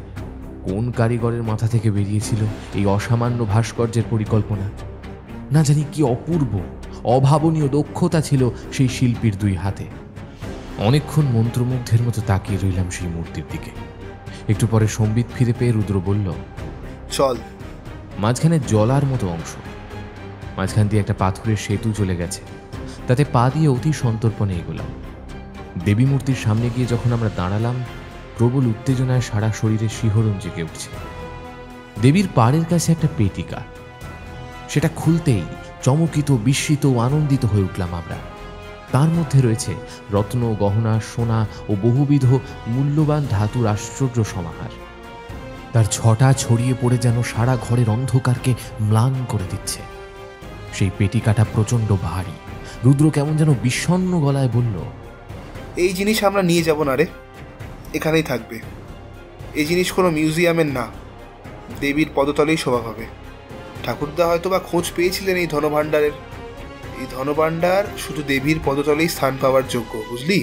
[SPEAKER 1] কোন কারিগরের মাথা থেকে বেরিয়েছিল এই অসামান্য ভাস্কর্যের পরিকল্পনা। না জানি কি অপূর্ব অভাবনীয় দক্ষতা ছিল সেই শিল্পীর দুই হাতে। অনেকক্ষণ মন্ত্রমুগ্ধের মতো তাকিয়ে রইলাম সেই মূর্তির দিকে। একটু পরে সম্বিত ফিরে পেয়ে রুদ্র বলল,
[SPEAKER 2] চল।
[SPEAKER 1] মাঝখানে জলার মতো অংশ, মাঝখান দিয়ে একটা পাথরের সেতু চলে গেছে, তাতে পা দিয়ে অতি সন্তর্পণে এগোলাম। দেবী মূর্তির সামনে গিয়ে যখন আমরা দাঁড়ালাম, প্রবল উত্তেজনায় সারা শরীরে শিহরণ জেগে উঠছে। দেবীর পাড়ের কাছে একটা পেটিকা, সেটা খুলতেই চমকিত, বিস্মিত ও আনন্দিত হয়ে উঠলাম আমরা। তার মধ্যে রয়েছে রত্ন, গহনা, সোনা ও বহুবিধ মূল্যবান ধাতুর আশ্চর্য সমাহার। তার ছটা ছড়িয়ে পড়ে যেন সারা ঘরের অন্ধকারকে ম্লান করে দিচ্ছে। সেই পেটিকাটা প্রচণ্ড ভারী। রুদ্র কেমন যেন বিষণ্ণ গলায় বলল,
[SPEAKER 2] এই জিনিস আমরা নিয়ে যাব না রে, এখানেই থাকবে। এই জিনিস কোনো মিউজিয়ামের না, দেবীর পদতলেই শোভা পাবে। ঠাকুরদা হয়তো বা খোঁজ পেয়েছিলেন এই ধনভাণ্ডারের। এই ধনভাণ্ডার শুধু দেবীর পদতলেই স্থান পাওয়ার যোগ্য, বুঝলি?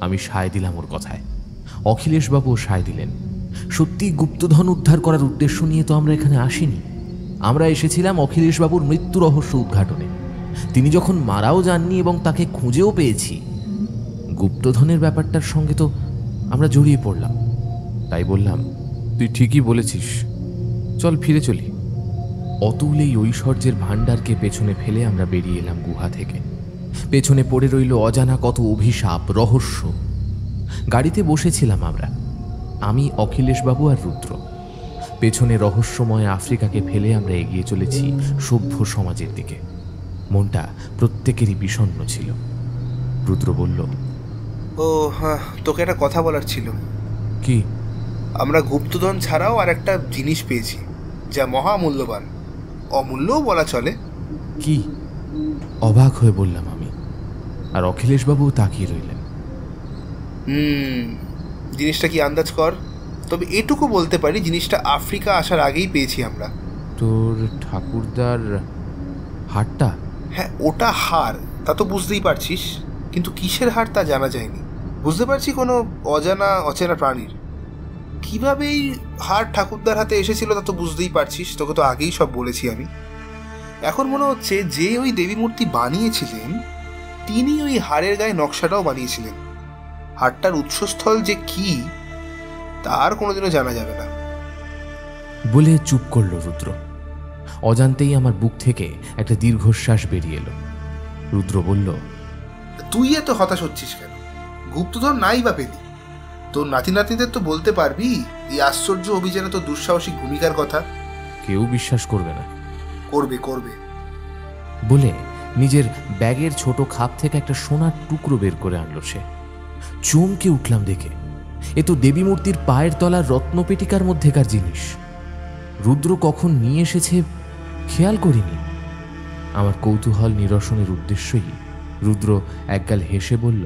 [SPEAKER 1] আমি সায় দিলাম ওর কথায়। অখিলেশবাবুও সায় দিলেন। সত্যি গুপ্তধন উদ্ধার করার উদ্দেশ্য নিয়ে তো আমরা এখানে আসিনি। আমরা এসেছিলাম অখিলেশবাবুর মৃত্যু রহস্য উদ্ঘাটনে। তিনি যখন মারাও যাননি এবং তাকে খুঁজেও পেয়েছি, গুপ্তধনের ব্যাপারটার সঙ্গে তো আমরা জড়িয়ে পড়লাম। তাই বললাম, তুই ঠিকই বলেছিস, চল ফিরে চলি। অতুল এই ঐশ্বর্যের ভাণ্ডারকে পেছনে ফেলে আমরা বেরিয়ে এলাম গুহা থেকে। পেছনে পড়ে রইল অজানা কত অভিশাপ, রহস্য। গাড়িতে বসেছিলাম আমরা, আমি, অখিলেশবাবু আর রুদ্র। পেছনে রহস্যময় আফ্রিকাকে ফেলে আমরা এগিয়ে চলেছি সভ্য সমাজের দিকে। মনটা প্রত্যেকেরই বিষণ্ণ ছিল। রুদ্র বলল,
[SPEAKER 2] ও হ্যাঁ, তোকে একটা কথা বলার ছিল।
[SPEAKER 1] কি?
[SPEAKER 2] আমরা গুপ্তধন ছাড়াও আর একটা জিনিস পেয়েছি, যা মহামূল্যবান, অমূল্যও বলা চলে।
[SPEAKER 1] কি? অবাক হয়ে বললাম আমি, আর অখিলেশবাবুও তাকিয়ে রইলেন।
[SPEAKER 2] জিনিসটা কি আন্দাজ কর? তবে এটুকু বলতে পারি, জিনিসটা আফ্রিকা আসার আগেই পেয়েছি আমরা।
[SPEAKER 1] তোর ঠাকুরদার হারটা?
[SPEAKER 2] হ্যাঁ, ওটা হার, তা তো বুঝতেই পারছিস, কিন্তু কিসের হার তা জানা যায়নি। বুঝতে পারছি কোনো অচেনা প্রাণীর। কিভাবে এই হার ঠাকুরদার হাতে এসেছিল তা তো বুঝতেই পারছিস, তোকে তো আগেই সব বলেছি আমি। এখন মনে হচ্ছে যে ওই দেবী মূর্তি বানিয়েছিলেন, তিনি ওই হারের গায়ে নকশাটাও বানিয়েছিলেন। হারটার উৎসস্থল যে কি তার কোনোদিনও জানা যাবে না।
[SPEAKER 1] বলে চুপ করল রুদ্র। অজান্তেই আমার বুক থেকে একটা দীর্ঘশ্বাস বেরিয়ে এলো। রুদ্র বলল,
[SPEAKER 2] তুই এত হতাশ হচ্ছিস কেন? গুপ্তধন নাই বা পেলি, তোর নাতি নাতনিদের তো বলতে পারবি এই আশ্চর্য অভিযানে তোর দুঃসাহসিক ভূমিকার কথা।
[SPEAKER 1] কেউ বিশ্বাস করবে না।
[SPEAKER 2] করবে করবে
[SPEAKER 1] বলে নিজের ব্যাগের ছোট খাপ থেকে একটা সোনার টুকরো বের করে আনলো সে। চমকে উঠলাম দেখে, এ তো দেবী মূর্তির পায়ের তলার রত্নপেটিকার মধ্যেকার জিনিস। রুদ্র কখন নিয়ে এসেছে খেয়াল করিনি। আমার কৌতূহল নিরসনের উদ্দেশ্যই রুদ্র একগাল হেসে বলল,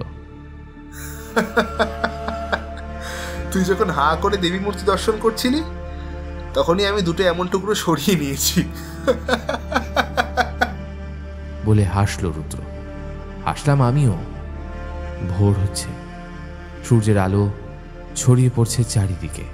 [SPEAKER 2] তুই যখন হাঁ করে দেবী মূর্তি দর্শন করছিলি, তখনই আমি দুটো এমন টুকরো সরিয়ে নিয়েছি।
[SPEAKER 1] বলে হাসল রুদ্র। হাসলাম আমিও। ভোর হচ্ছে, সূর্যের আলো ছড়িয়ে পড়ছে চারিদিকে।